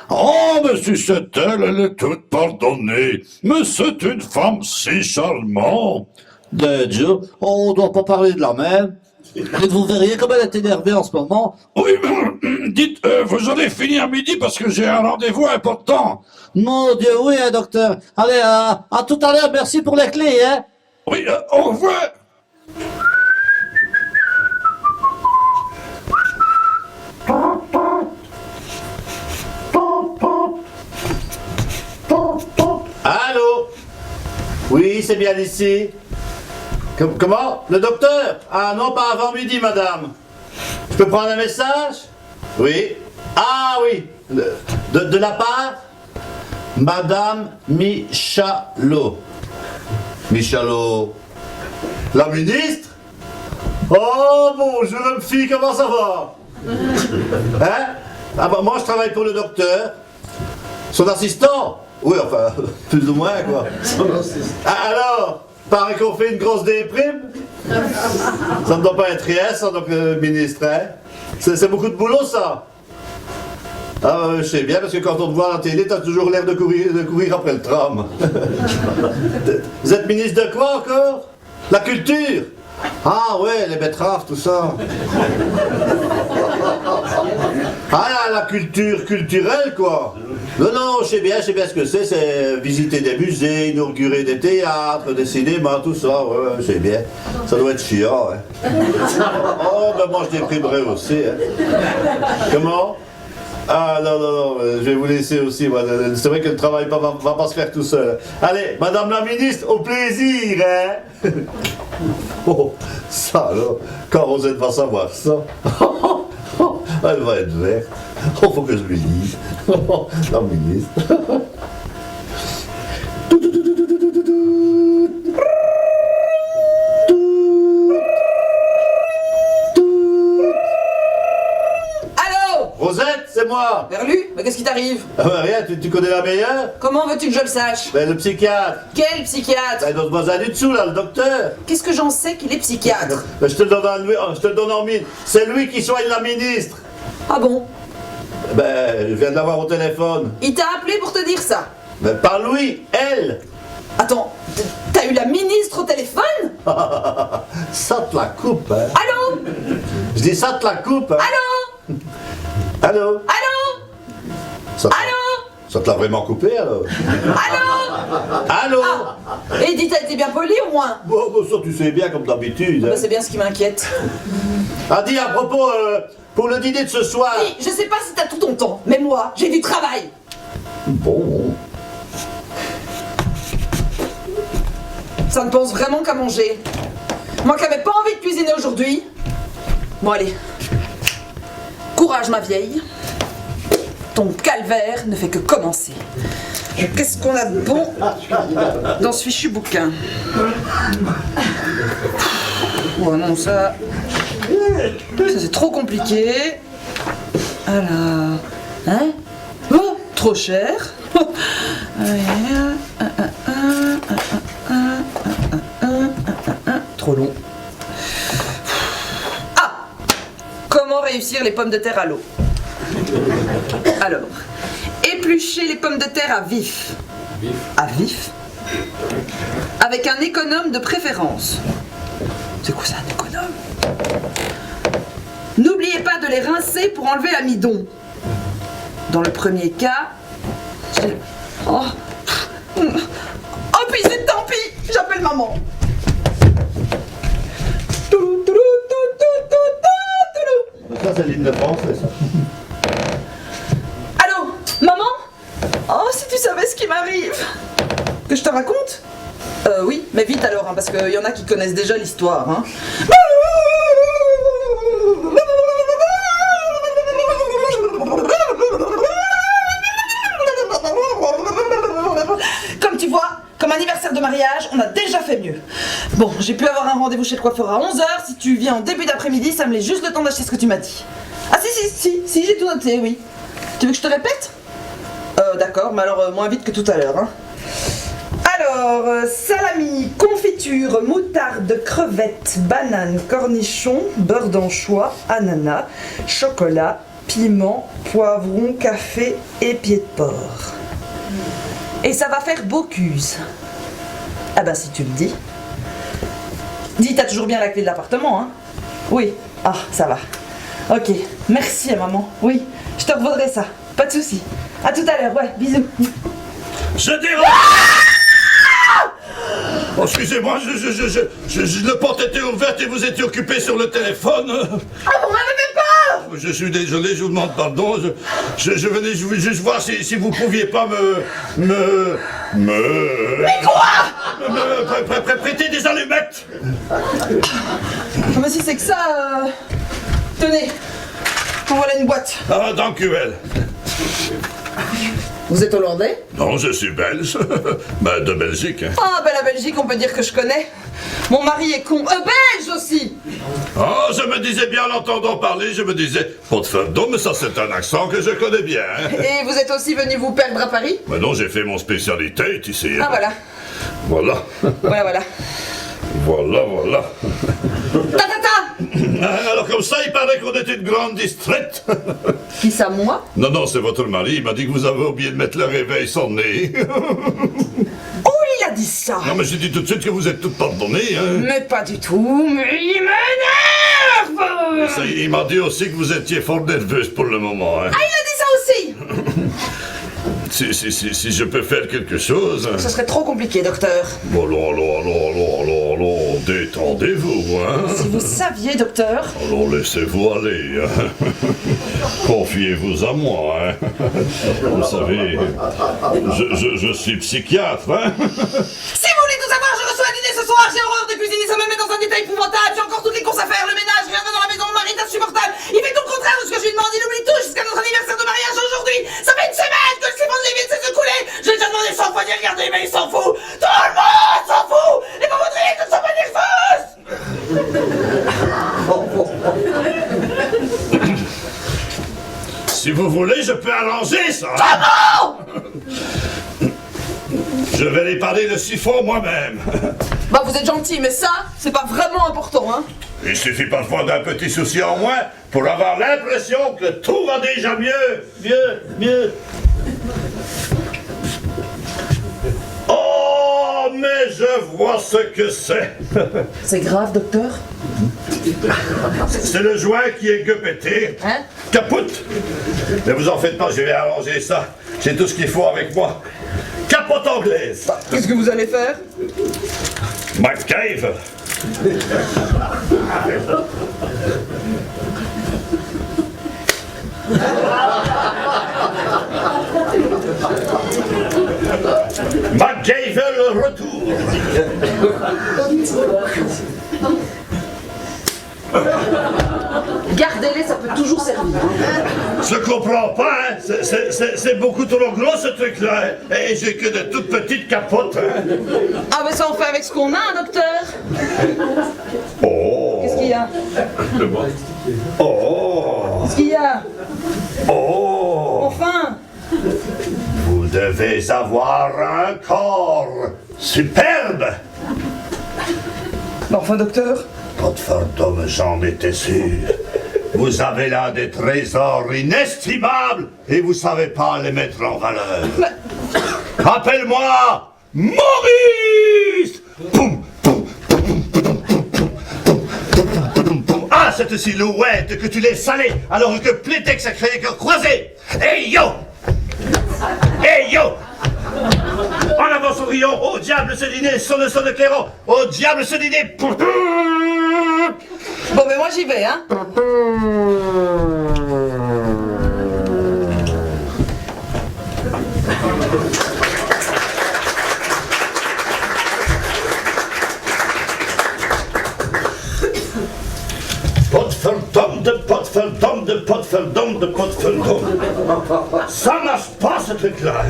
Oh, mais si c'est elle, elle est toute pardonnée. Mais c'est une femme si charmante. De Dieu, on doit pas parler de la même. Et vous verriez comme elle est énervée en ce moment. Oui, mais dites, vous allez finir à midi parce que j'ai un rendez-vous important. Mon Dieu, oui, hein, docteur. Allez, à tout à l'heure, merci pour les clés, hein. Oui, au revoir. Allô? Oui, c'est bien ici. Comment? Le docteur? Ah non, pas avant midi, madame. Je peux prendre un message? Oui. Ah oui. De la part? Madame Michalot. Michalot. La ministre? Oh, bonjour, jeune fille, comment ça va? Hein? Ah bah, moi, je travaille pour le docteur. Son assistant? Oui, enfin, plus ou moins, quoi. Ah, alors, paraît qu'on fait une grosse déprime? Ça ne doit pas être rien, ça, donc, le ministre, hein? C'est beaucoup de boulot, ça? Ah, je sais bien, parce que quand on te voit à la télé, t'as toujours l'air de courir après le tram. Vous êtes ministre de quoi, encore? La culture? Ah, ouais, les betteraves, tout ça. Ah, la culture culturelle, quoi. Non, je sais bien ce que c'est visiter des musées, inaugurer des théâtres, des cinémas, tout ça, ouais, je sais bien. Ça doit être chiant, hein. Oh, ben moi je déprimerai aussi, hein. Comment? Ah non, je vais vous laisser aussi, moi. C'est vrai que le travail va pas se faire tout seul. Allez, madame la ministre, au plaisir, hein. Oh, ça alors, quand Rosette va savoir ça, elle va être verte. Oh, faut que je lui dise. La ministre. Allô? Rosette, c'est moi. Berlu? Mais qu'est-ce qui t'arrive? Ah bah rien, tu connais la meilleure? Comment veux-tu que je le sache? Ben le psychiatre. Quel psychiatre? Ben notre voisin du dessous là, le docteur. Qu'est-ce que j'en sais qu'il est psychiatre? Ben je te le donne en mine. C'est lui qui soigne la ministre. Ah bon? Ben, je viens de l'avoir au téléphone. Il t'a appelé pour te dire ça? Mais pas lui, elle. Attends, t'as eu la ministre au téléphone? Ça te la coupe, hein. Allô? Je dis ça te la coupe, hein. Allô? Allô? Allô? Ça te l'a vraiment coupé, alors? Allô? Allô? Et dis, t'as été bien poli au moins? Bon, ça tu sais bien, comme d'habitude. Bah, Hein. c'est bien ce qui m'inquiète. Ah, dis, à propos, pour le dîner de ce soir... Oui, je sais pas si t'as tout ton temps, mais moi, j'ai du travail. Bon... Ça ne pense vraiment qu'à manger. Moi qui avais pas envie de cuisiner aujourd'hui. Bon allez. Courage ma vieille. Ton calvaire ne fait que commencer. Qu'est-ce qu'on a de bon dans ce fichu bouquin? Oh non, ça c'est trop compliqué. Alors... Hein? Oh, trop cher. Trop long. Ah! Comment réussir les pommes de terre à l'eau? Alors, éplucher les pommes de terre à vif. À vif? À avec un économe de préférence. C'est quoi ça, un économe? N'oubliez pas de les rincer pour enlever l'amidon. Dans le premier cas... Oh, puis c'est tant pis, j'appelle maman. Ça, c'est l'hymne de France, c'est ça. Allô, maman? Oh, si tu savais ce qui m'arrive. Que je te raconte? Oui, mais vite alors, hein, parce qu'il y en a qui connaissent déjà l'histoire. Hein. Comme tu vois, comme anniversaire de mariage, on a déjà fait mieux. Bon, j'ai pu avoir un rendez-vous chez le coiffeur à 11h. Si tu viens en début d'après-midi, ça me laisse juste le temps d'acheter ce que tu m'as dit. Ah si, j'ai tout noté, oui. Tu veux que je te répète? D'accord, mais alors moins vite que tout à l'heure. Hein. Alors, salami, confiture, moutarde, crevettes, bananes, cornichons, beurre d'anchois, ananas, chocolat, piment, poivron, café et pied de porc. Et ça va faire Bocuse. Ah ben si tu le dis. Dis, t'as toujours bien la clé de l'appartement, hein? Oui. Ah, ça va. Ok, merci à maman. Oui, je te revaudrai ça. Pas de soucis. À tout à l'heure, ouais, bisous. Je dérange. Oh, excusez-moi, la porte était ouverte et vous étiez occupé sur le téléphone. Ah, vous m'avez fait peur! Je suis désolé, je vous demande pardon. Je venais juste voir si vous pouviez pas Mais quoi? prêter des allumettes. Mais si c'est que ça, tenez, en voilà une boîte. Ah, dankjewel. Vous êtes hollandais? Non, je suis belge. Ben, de Belgique. Hein. Ah, ben la Belgique, on peut dire que je connais. Mon mari est con. Belge aussi! Oh, je me disais bien en l'entendant parler, je me disais, Potverdomme, mais ça c'est un accent que je connais bien. Hein. Et vous êtes aussi venu vous perdre à Paris? Ben non, j'ai fait mon spécialité ici. Ah, voilà. Voilà. Voilà. Voilà. Ta! Alors comme ça, il paraît qu'on était une grande distraite. Qui ça, moi? Non, c'est votre mari, il m'a dit que vous avez oublié de mettre le réveil sans nez. Oh, il a dit ça! Non, mais j'ai dit tout de suite que vous êtes toutes pardonnées, hein. Mais pas du tout, mais il m'énerve! Ça, il m'a dit aussi que vous étiez fort nerveuse pour le moment, hein. Ah, il a dit ça aussi! Si je peux faire quelque chose... Ce serait trop compliqué, docteur. Bon, détendez-vous, hein. Si vous saviez, docteur... Alors laissez-vous aller, hein. Confiez-vous à moi, hein. Vous savez, je suis psychiatre, hein. Si vous voulez tout savoir, je reçois un dîner ce soir, j'ai horreur de cuisiner, ça me met dans un détail épouvantable, j'ai encore toutes les courses à faire, le ménage, rien dans la maison, mon mari est insupportable, il fait tout le contraire de ce que je lui demande, il oublie tout jusqu'à notre anniversaire de mariage aujourd'hui, ça fait une semaine que le siphon de l'évier s'est secoué, j'ai déjà demandé 100 fois d'y regarder, mais il s'en fout, tout le monde s'en fout, et vous voudriez que ça me nerveuse. Si vous voulez, je peux arranger ça. Comment? Je vais réparer le siphon moi-même. Bah vous êtes gentil, mais ça, c'est pas vraiment important, hein. Il suffit parfois d'un petit souci en moins pour avoir l'impression que tout va déjà mieux. Oh, mais je vois ce que c'est. C'est grave, docteur? C'est le joint qui est gueupété. Hein? Capote. Ne vous en faites pas, je vais arranger ça. J'ai tout ce qu'il faut avec moi. Capote anglaise. Bah, qu'est-ce que vous allez faire? MacGyver. MacGyver le retour. Gardez-les, ça peut toujours servir. Je comprends pas, hein. C'est beaucoup trop gros ce truc-là. Hein. Et j'ai que de toutes petites capotes. Hein. Ah mais ça on fait avec ce qu'on a, hein, docteur. Oh. Qu'est-ce qu'il y a? Oh. Qu'est-ce qu'il y a? Oh. Enfin. Vous devez avoir un corps superbe. Bah enfin, docteur. Potverdomme, j'en étais sûr. Vous avez là des trésors inestimables et vous savez pas les mettre en valeur. Appelle-moi Maurice cette silhouette que tu laisses aller alors que Plétex a créé que croisé. Hey yo! Hey yo! En avant Cendrillon, au diable ce dîner, sonne le clairon, au diable ce dîner. Bon, ben moi j'y vais, hein. Potfeldom. Ça marche pas ce truc-là.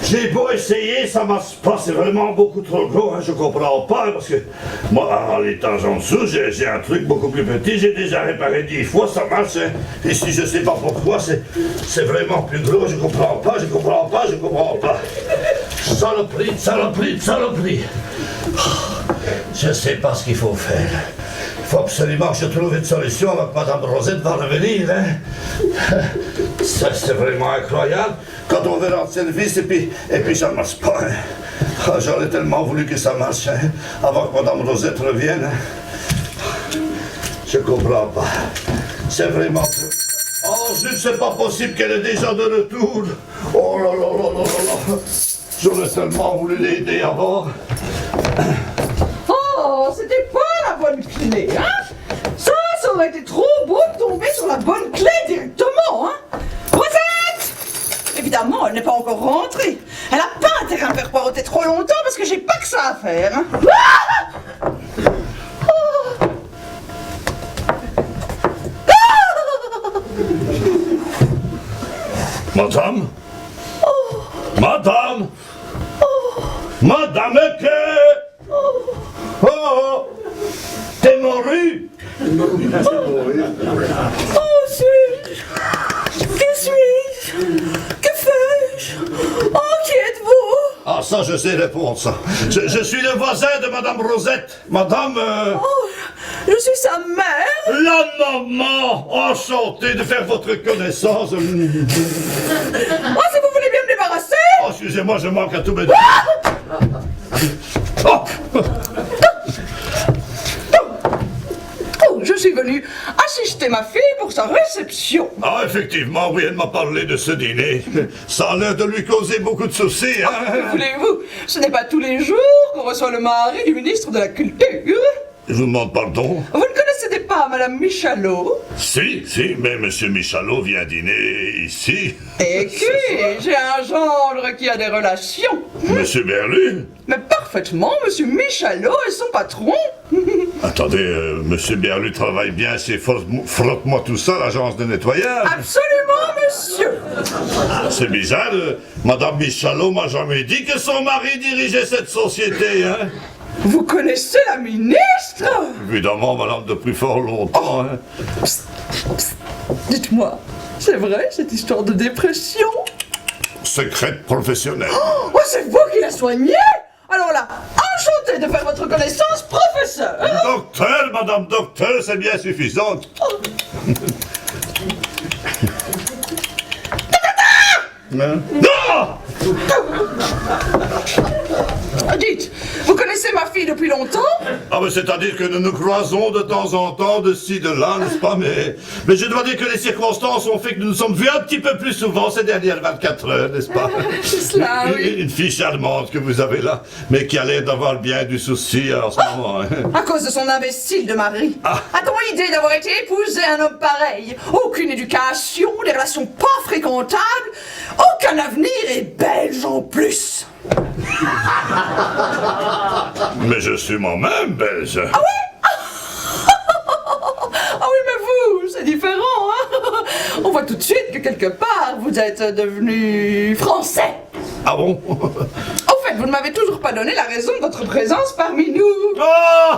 J'ai beau essayer, ça marche pas, c'est vraiment beaucoup trop gros, hein, je comprends pas, parce que moi, en étant en dessous, j'ai un truc beaucoup plus petit, j'ai déjà réparé 10 fois, ça marche, hein, et si je sais pas pourquoi, c'est vraiment plus gros, je comprends pas. Saloperie. Je sais pas ce qu'il faut faire. Il faut absolument que je trouve une solution avant que Madame Rosette va revenir, hein. Ça, c'est vraiment incroyable. Quand on veut rendre service et puis ça ne marche pas, hein. Ah, j'aurais tellement voulu que ça marche, hein, avant que Madame Rosette revienne. Hein. Je comprends pas. C'est vraiment... Oh, zut, c'est pas possible qu'elle est déjà de retour. Oh là là là là là. J'aurais tellement voulu l'aider avant. Oh, c'était pas la bonne clé, hein. Ça aurait été trop beau de tomber sur la bonne clé directement, hein. Rosette! Évidemment, elle n'est pas encore rentrée. Elle a pas intérêt à me faire poireauter trop longtemps parce que j'ai pas que ça à faire, hein. Ah! Oh! Madame? Oh. Madame? Oh. Madame que? Oh! T'es morue? Oh, suis-je? Que suis-je? Que fais-je? Oh, qui êtes-vous? Ah, ça, je sais répondre, ça. Je suis le voisin de Madame Rosette. Madame... Oh, je suis sa mère. La maman! Enchanté de faire votre connaissance. Oh, si vous voulez bien me débarrasser. Oh, excusez-moi, je manque à tout mes... Oh! Je suis venu assister ma fille pour sa réception. Ah, effectivement, oui, elle m'a parlé de ce dîner. Ça a l'air de lui causer beaucoup de soucis, hein? Que voulez-vous? Ce n'est pas tous les jours qu'on reçoit le mari du ministre de la Culture. Je vous demande pardon. Vous ne connaissez pas Madame Michalot? Si, mais Monsieur Michalot vient dîner ici. Et qui? J'ai un gendre qui a des relations. Monsieur Berlu? Mais parfaitement, Monsieur Michalot est son patron. Attendez, Monsieur Berlu travaille bien chez Frotte-moi tout ça, l'agence de nettoyage. Absolument, monsieur. C'est bizarre, Madame Michalot m'a jamais dit que son mari dirigeait cette société, hein? Vous connaissez la ministre? Évidemment, madame, depuis fort longtemps, hein? Psst. Dites-moi, c'est vrai cette histoire de dépression? Secrète professionnelle. Oh, c'est vous qui la soignez? Alors là, enchanté de faire votre connaissance, professeur. Docteur, madame docteur, c'est bien suffisant. Non! Dites, vous connaissez ma fille depuis longtemps? Ah, mais c'est-à-dire que nous nous croisons de temps en temps, de ci, de là, n'est-ce pas? Mais je dois dire que les circonstances ont fait que nous nous sommes vus un petit peu plus souvent ces dernières 24 heures, n'est-ce pas? C'est cela, oui. Une fille charmante que vous avez là, mais qui a l'air d'avoir bien du souci en ce moment. Hein. À cause de son imbécile de mari. A-t-on idée d'avoir été épousé un homme pareil? Aucune éducation, des relations pas fréquentables, aucun avenir et belge en plus. Mais je suis moi-même belge. Ah oui? Ah oui, mais vous, c'est différent, hein? On voit tout de suite que quelque part, vous êtes devenu français. Ah bon? Au fait, vous ne m'avez toujours pas donné la raison de votre présence parmi nous. Oh!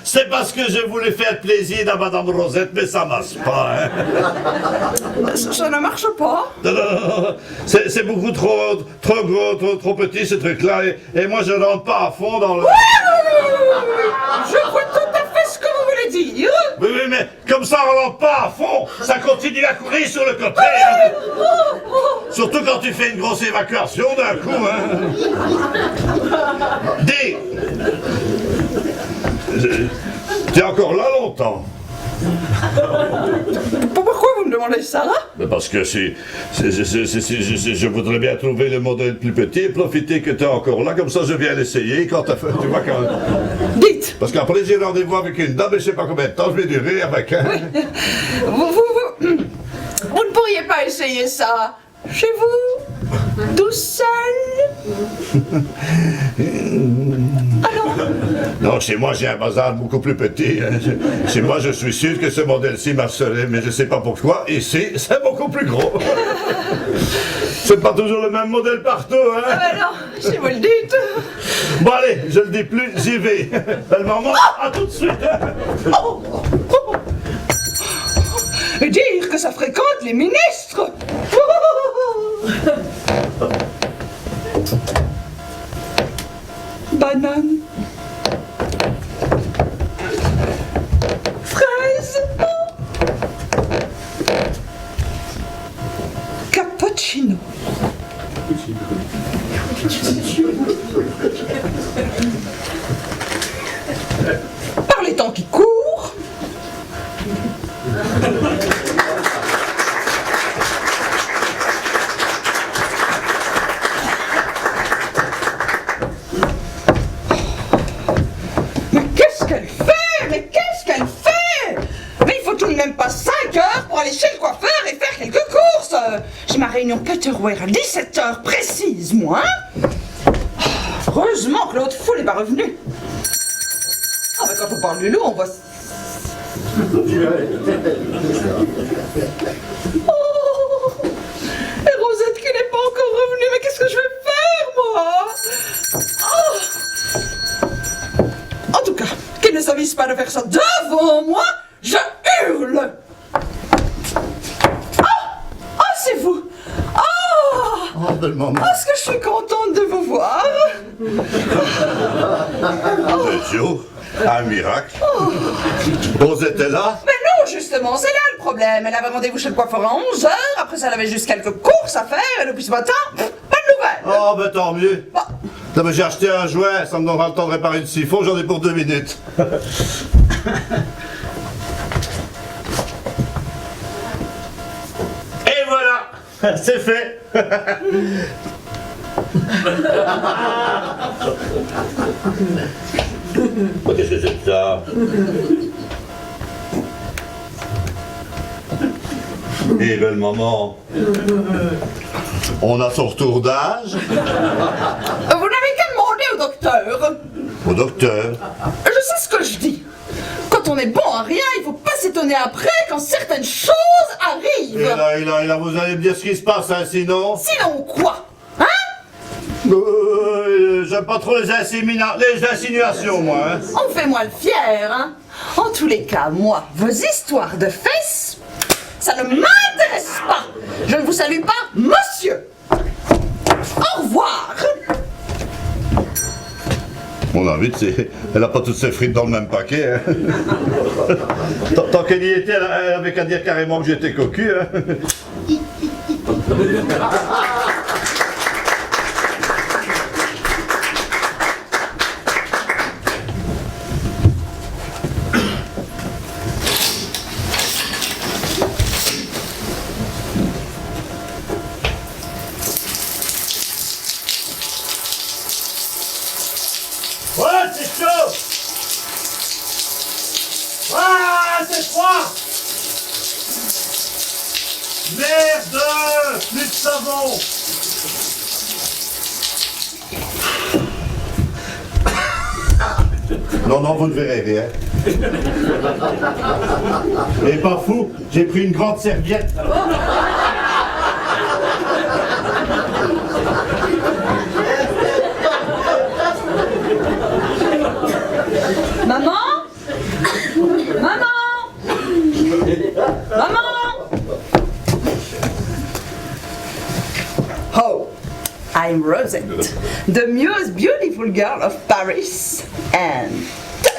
C'est parce que je voulais faire plaisir à Madame Rosette, mais ça marche pas, hein? Ça ne marche pas. Non. C'est beaucoup trop gros, trop petit ce truc-là, et moi je rentre pas à fond dans le... Je vois tout à fait ce que vous voulez dire. Oui, mais comme ça on rentre pas à fond, ça continue à courir sur le côté, hein? Surtout quand tu fais une grosse évacuation d'un coup, hein? T'es encore là, longtemps? longtemps. Pourquoi vous me demandez ça? Mais parce que je voudrais bien trouver le modèle plus petit et profiter que tu es encore là, comme ça je viens l'essayer quand t'as fait, tu vois quand... Dites. Parce qu'après j'ai rendez-vous avec une dame et je sais pas combien de temps je vais durer avec elle. Vous ne pourriez pas essayer ça chez vous? Tout seul? Non, chez moi j'ai un bazar beaucoup plus petit. Hein. Chez moi je suis sûr que ce modèle-ci marcherait, mais je sais pas pourquoi. Ici, c'est beaucoup plus gros. C'est pas toujours le même modèle partout, hein? Ah ben non, si vous le dites. Bon allez, je le dis plus, j'y vais. Belle maman, à tout de suite. Hein. Et dire que ça fréquente les ministres. Banane. Fraise. Cappuccino. Par les temps qui courent. Mais qu'est-ce qu'elle fait? Mais qu'est-ce qu'elle fait? Mais il faut tout de même pas 5 heures pour aller chez le coiffeur et faire quelques courses. J'ai ma réunion Cutterware à 17h précise, moi. Heureusement que l'autre fou n'est pas revenu. Ah bah quand on parle du loup, on voit... Oh, et Rosette qui n'est pas encore revenue, mais qu'est-ce que je vais faire, moi? Oh. En tout cas, qu'il ne s'avise pas de faire ça devant moi, je hurle. Ah, c'est vous. Oh, belle maman. Est-ce que je suis contente de vous voir? Le Joe, un miracle. Rosette est là? Mais non, justement, c'est là le problème. Elle avait rendez-vous chez le coiffeur à 11h, après ça, elle avait juste quelques courses à faire, et depuis ce matin, pas de nouvelles. Oh, ben tant mieux. Bah. Non, mais j'ai acheté un jouet, ça me donnera le temps de réparer le siphon, j'en ai pour 2 minutes. Et voilà, c'est fait. Qu'est-ce que c'est que ça? Eh, belle maman, on a son retour d'âge? Vous n'avez qu'à demander au docteur. Au docteur. Je sais ce que je dis. Quand on est bon à rien, il faut pas s'étonner après quand certaines choses arrivent. Et là, vous allez me dire ce qui se passe, hein, sinon? Sinon quoi? Hein? J'aime pas trop les insinuations, moi, hein. On fait moi le fier, hein? En tous les cas, moi, vos histoires de fesses, ça ne m'intéresse pas. Je ne vous salue pas, monsieur. Au revoir. Mon invite, elle a pas toutes ses frites dans le même paquet, hein. Tant qu'elle y était, elle avait qu'à dire carrément que j'étais cocu, hein. Ouais, c'est chaud. Ah, c'est froid. Merde, plus de savon. Non, vous ne verrez rien. Et pas fou, j'ai pris une grande serviette. Maman? Maman? Maman? Oh, I'm Rosette, the most beautiful girl of Paris, and tuck.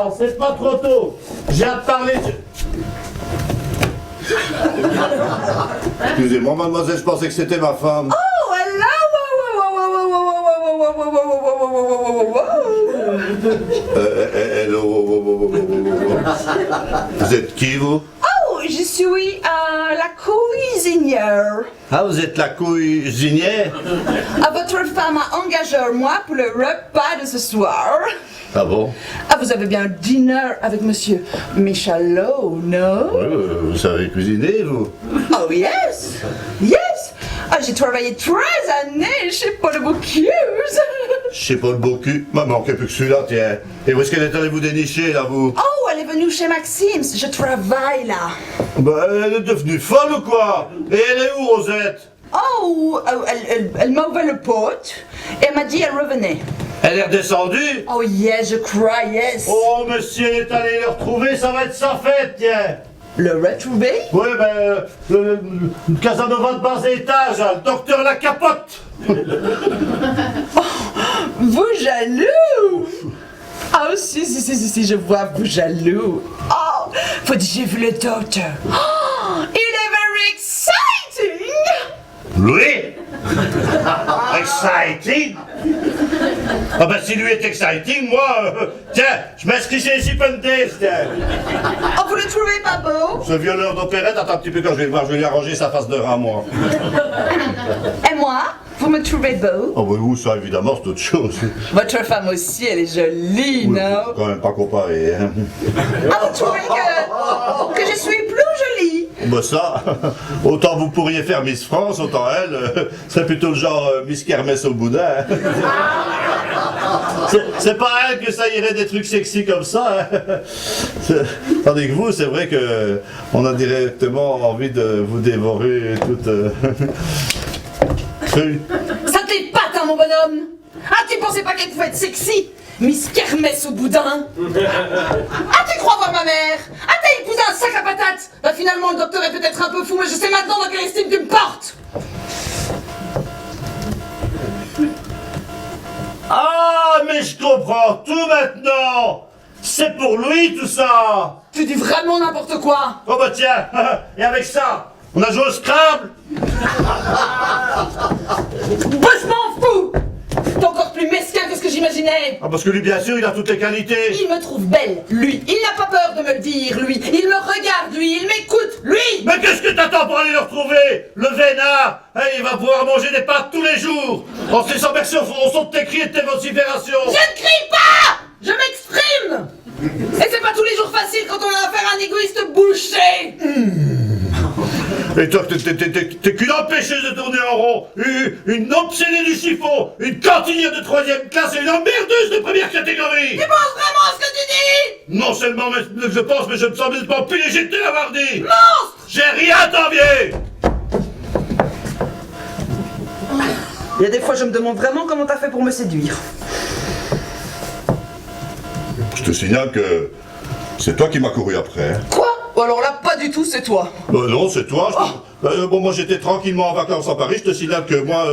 Non, c'est pas trop tôt. J'ai à parler. Excusez-moi, mademoiselle, je pensais que c'était ma femme. Oh, hello! Hello. Vous êtes qui, vous? Oh, je suis la cuisinière. Ah, vous êtes la cuisinière? Ah, votre femme a engagé moi pour le repas de ce soir. Ah bon? Ah, vous avez bien un dîner avec monsieur Michalot, non? Oui, vous savez cuisiner, vous? Oh, yes! Yes! Ah, j'ai travaillé 13 années chez Paul Bocuse. Chez Paul Bocuse? M'a manqué plus que celui-là, tiens. Et où est-ce qu'elle est allée vous dénicher, là, vous? Oh, elle est venue chez Maxime. Je travaille là. Bah, elle est devenue folle ou quoi? Et elle est où, Rosette? Oh, elle m'a ouvert le pote et elle m'a dit elle revenait. Elle est redescendue? Oh, yes, je crois, yes. Oh, monsieur est allé le retrouver, ça va être sa fête, tiens! Le retrouver? Oui, ben, le Casanova de bas étage, le docteur la capote! Vous jaloux? Ah, si, je vois vous jaloux. Oh, faut dire j'ai vu le docteur. Oh, il est very exciting! Lui? Exciting? Ah ben si lui est exciting, moi, tiens, je m'inscris chez les Days, tiens. Oh, vous le trouvez pas beau? Ce violeur d'opérette, attends un petit peu quand je vais le voir, je vais lui arranger sa face de rat, moi. Et moi? Vous me trouvez beau? Oh ben oui, ça évidemment, c'est autre chose. Votre femme aussi, elle est jolie, non? Faut quand même pas comparer, hein. Ah, vous trouvez que je suis plus jolie? Ben ça, autant vous pourriez faire Miss France, autant elle, serait plutôt le genre Miss Kermesse au boudin. C'est pas à elle que ça irait des trucs sexy comme ça. Hein. Tandis que vous, c'est vrai que on a directement envie de vous dévorer toute crue. Ça t'épate, hein, mon bonhomme? Ah, tu pensais pas qu'elle pouvait être sexy? Miss Kermesse au boudin? Ah, tu crois voir ma mère? Ah, t'as épousé un sac à patates? Bah, finalement, le docteur est peut-être un peu fou, mais je sais maintenant dans quelle estime tu me portes! Ah, mais je comprends tout maintenant. C'est pour lui tout ça. Tu dis vraiment n'importe quoi! Oh bah tiens, et avec ça, on a joué au Scrabble. Bah, je m'en fous! T'es encore plus mesquin que ce que j'imaginais! Ah parce que lui bien sûr, il a toutes les qualités. Il me trouve belle, lui! Il n'a pas peur de me le dire, lui! Il me regarde, lui! Il m'écoute, lui! Mais qu'est-ce que t'attends pour aller le retrouver? Le vénard, hein, il va pouvoir manger des pâtes tous les jours. En se laissant bercer au son de tes cris et de tes vociférations. Je ne crie pas! Je m'exprime! Et c'est pas tous les jours facile quand on a affaire à un égoïste bouché! Et toi, t'es qu'une empêcheuse de tourner en rond, une obsédée du chiffon, une cantinière de 3e classe et une emmerdeuse de première catégorie. Tu penses vraiment à ce que tu dis? Non seulement je pense, mais je me sens même plus léger de l'avoir dit. Monstre! J'ai rien à t'envier. Il y a des fois, je me demande vraiment comment t'as fait pour me séduire. Je te signale que c'est toi qui m'as couru après. Hein. Quoi? Alors là, pas du tout, c'est toi. Non, c'est toi. Bon, moi j'étais tranquillement en vacances en Paris. Je te signale que moi,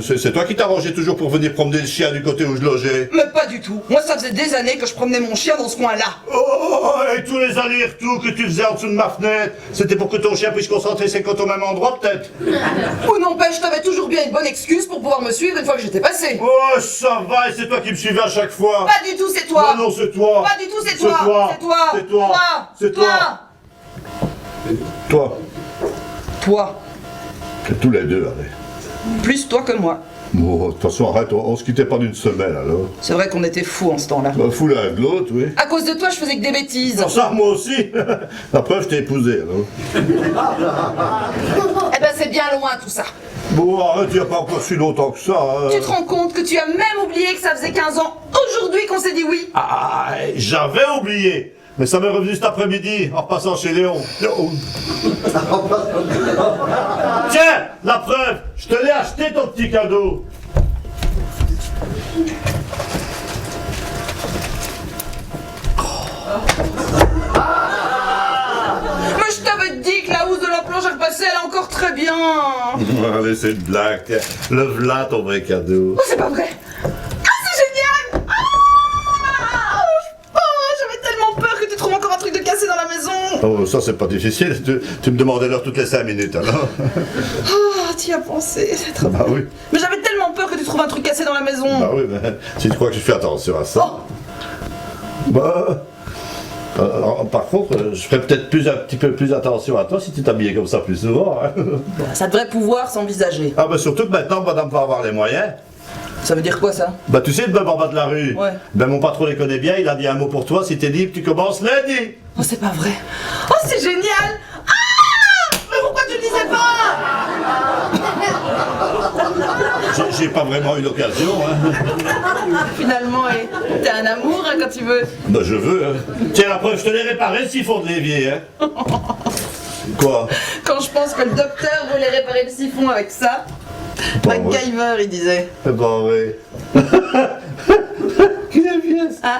c'est toi qui t'arrangeais toujours pour venir promener le chien du côté où je logeais. Mais pas du tout. Moi, ça faisait des années que je promenais mon chien dans ce coin-là. Oh, et tous les allers-retours que tu faisais en dessous de ma fenêtre, c'était pour que ton chien puisse concentrer ses côtes au même endroit, peut-être. Ou n'empêche, t'avais toujours bien une bonne excuse pour pouvoir me suivre une fois que j'étais passé. Oh, ça va, et c'est toi qui me suivais à chaque fois. Pas du tout, c'est toi. Non, c'est toi. Pas du tout, c'est toi. C'est toi. C'est toi. C'est toi. C'est toi. Toi. Toi. C'est tous les deux, allez. Plus toi que moi. Bon, de toute façon, arrête, on se quittait pas d'une semaine, alors. C'est vrai qu'on était fous en ce temps-là. Bah, fou l'un de l'autre, oui. À cause de toi, je faisais que des bêtises. Non, ça, moi aussi. La preuve, je t'ai épousé, alors. Eh ben, c'est bien loin tout ça. Bon, arrête, il n'y a pas encore si longtemps que ça. Hein. Tu te rends compte que tu as même oublié que ça faisait 15 ans aujourd'hui qu'on s'est dit oui? Ah, j'avais oublié. Mais ça m'est revenu cet après-midi, en repassant chez Léon. Tiens, la preuve, je te l'ai acheté ton petit cadeau. Mais je t'avais dit que la housse de la planche à repasser, elle est encore très bien. Allez, c'est une blague. Tiens. Le v'là ton vrai cadeau. Oh, c'est pas vrai. Ah, c'est génial. Ah, je Oh, ça, c'est pas difficile. Tu me demandais l'heure toutes les 5 minutes, alors. Ah, tu y as pensé, c'est trop... Bah oui. Mais j'avais tellement peur que tu trouves un truc cassé dans la maison. Bah oui, mais si tu crois que je fais attention à ça. Oh. Bah. Par contre, je ferais peut-être un petit peu plus attention à toi si tu t'habillais comme ça plus souvent. Hein. Ça devrait pouvoir s'envisager. Ah, bah surtout que maintenant, madame va avoir les moyens. Ça veut dire quoi, ça? Bah, tu sais, le meuble en bas de la rue. Ouais. Ben, mon patron les connaît bien, il a dit un mot pour toi. Si t'es libre, tu commences lundi. Oh, c'est pas vrai. Oh, c'est génial. Ah! Mais pourquoi tu le disais pas? J'ai pas vraiment eu l'occasion, hein. Finalement, t'es un amour hein, quand tu veux. Bah, je veux, hein. Tiens, la preuve, je te l'ai réparé, siphon de l'évier, hein. Quoi? Quand je pense que le docteur voulait réparer le siphon avec ça. Bah, MacGyver, il disait. C'est pas vrai. Qu'il est bien, ça. Ah.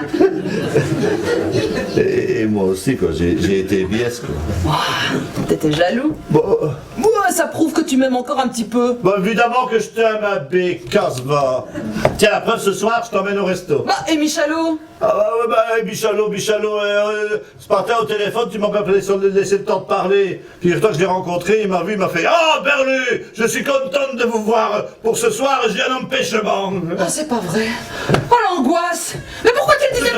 Et moi aussi, quoi, j'ai été biaise, quoi. T'étais jaloux? Bah, Ouais, ça prouve que tu m'aimes encore un petit peu. bah, évidemment que je t'aime, ma bille, casse-va. Tiens, la preuve, ce soir, je t'emmène au resto. Bah, et Michalot? Ah bah ouais, bah, Bichalot, ce matin au téléphone, tu m'as pas laissé le temps de parler. Figure-toi que je l'ai rencontré, il m'a vu, il m'a fait « Ah, Berlu, je suis contente de vous voir pour ce soir, j'ai un empêchement. » Oh, c'est pas vrai. Oh, l'angoisse. Mais pourquoi tu le disais?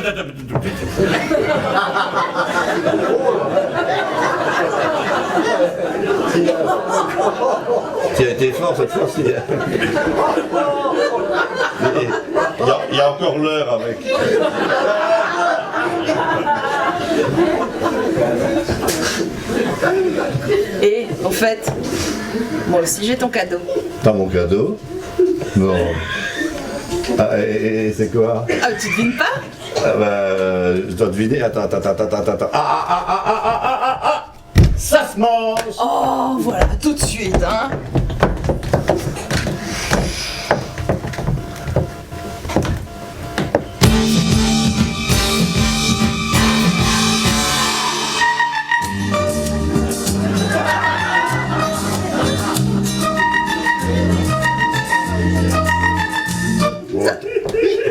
Tu as été fort cette fois-ci. Il y a encore l'heure avec. Et, en fait, moi aussi j'ai ton cadeau. T'as mon cadeau? Non. Ah, et c'est quoi? Ah, tu devines pas? Ah, bah, je dois deviner. Attends. Ah. Ça se mange! Oh, voilà, tout de suite, hein.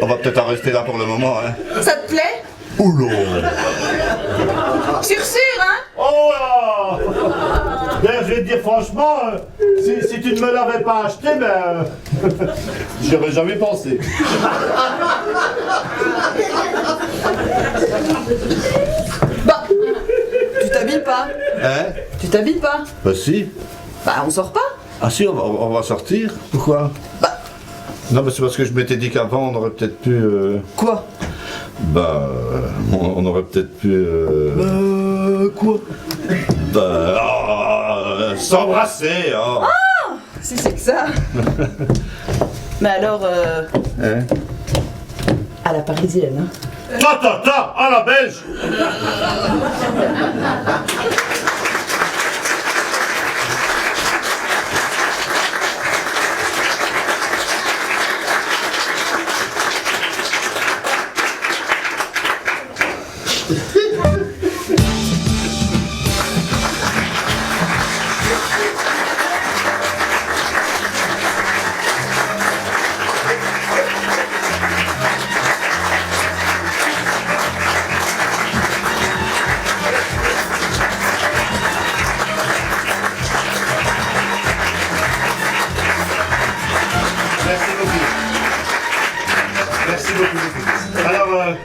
On va peut-être en rester là pour le moment, hein. Ça te plaît? Oula! Sûr, hein? Oh là! D'ailleurs, je vais te dire franchement, si tu ne me l'avais pas acheté, ben. J'y aurais jamais pensé. Bah, tu t'habilles pas? Hein? Tu t'habilles pas? Bah si. Bah, on sort pas? Ah si, on va sortir. Pourquoi? Bah, Non, mais c'est parce que je m'étais dit qu'avant, on aurait peut-être pu. quoi? Bah. On aurait peut-être pu. Quoi? Bah. S'embrasser, hein. Si c'est que ça. Mais alors, Hein? à la parisienne, hein. Ta, à la belge! Merci beaucoup. Alors,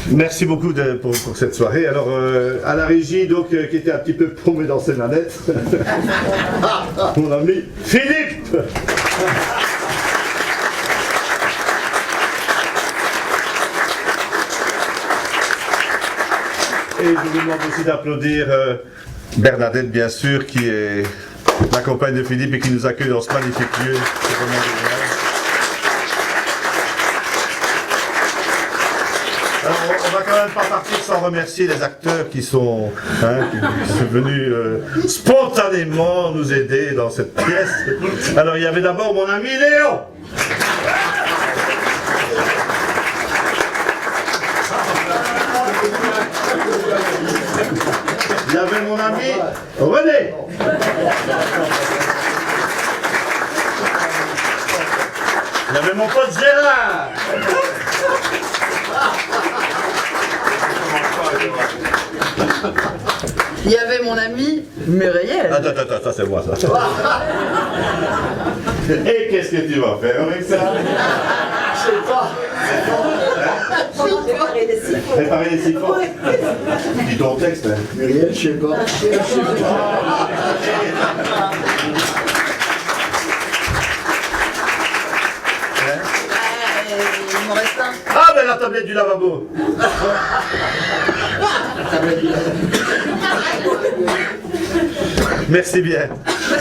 merci beaucoup pour cette soirée. Alors, à la régie, donc, qui était un petit peu paumé dans ses manettes, mon ami Philippe. Et je vous demande aussi d'applaudir Bernadette, bien sûr, qui est la compagne de Philippe et qui nous accueille dans ce magnifique lieu. C'est vraiment génial. Alors, on va quand même pas partir sans remercier les acteurs qui sont venus spontanément nous aider dans cette pièce. Alors, il y avait d'abord mon ami Léon. Il y avait mon ami René. Il y avait mon pote Gérard. Il y avait mon ami Muriel. Attends, c'est moi ça. Et qu'est-ce que tu vas faire avec ça? Je sais pas. Préparer des siphons. Préparer les siphons. Dis ton texte, hein. Muriel, je sais pas. Il m'en reste un. Ah ben la tablette du lavabo. Merci bien.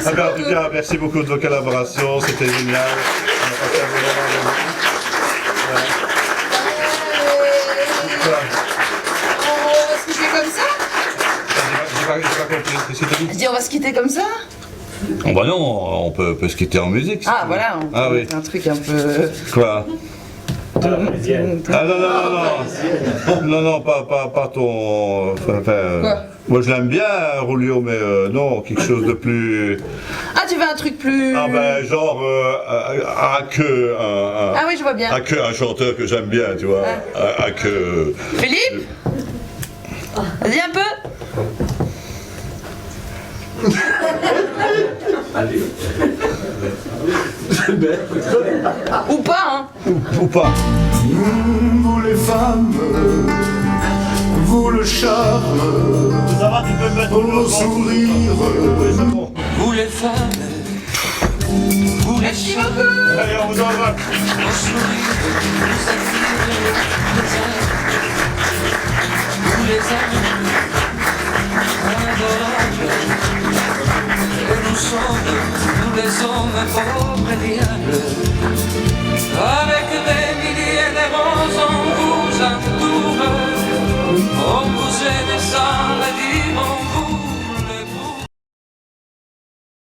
Ah ben, en tout cas, merci beaucoup de vos collaborations, c'était génial. On a passé un bon moment avec vous. On va se quitter comme ça? J'ai pas compris. Qu'est-ce que t'as dit? Je dis on va se quitter comme ça? Oh bah non, on peut se quitter en musique. si Ah tu veux. voilà, on Ah peut oui. mettre un truc un peu... Quoi? Ah non, pas ton... Enfin, Quoi? moi je l'aime bien, Rolio, mais non, quelque chose de plus... Ah tu veux un truc plus... Ah ben genre, à que... Ah oui je vois bien. À que un chanteur que j'aime bien, tu vois. À que... Philippe? Vas-y un peu. Ou pas hein. Ou pas. Vous les femmes, vous le charme, Ça va, tu peux me mettre vos sourires. Vous les femmes, vous les Merci beaucoup. Allez, on vous envoie. vos sourires, vous attirez les âmes. Vous les hommes,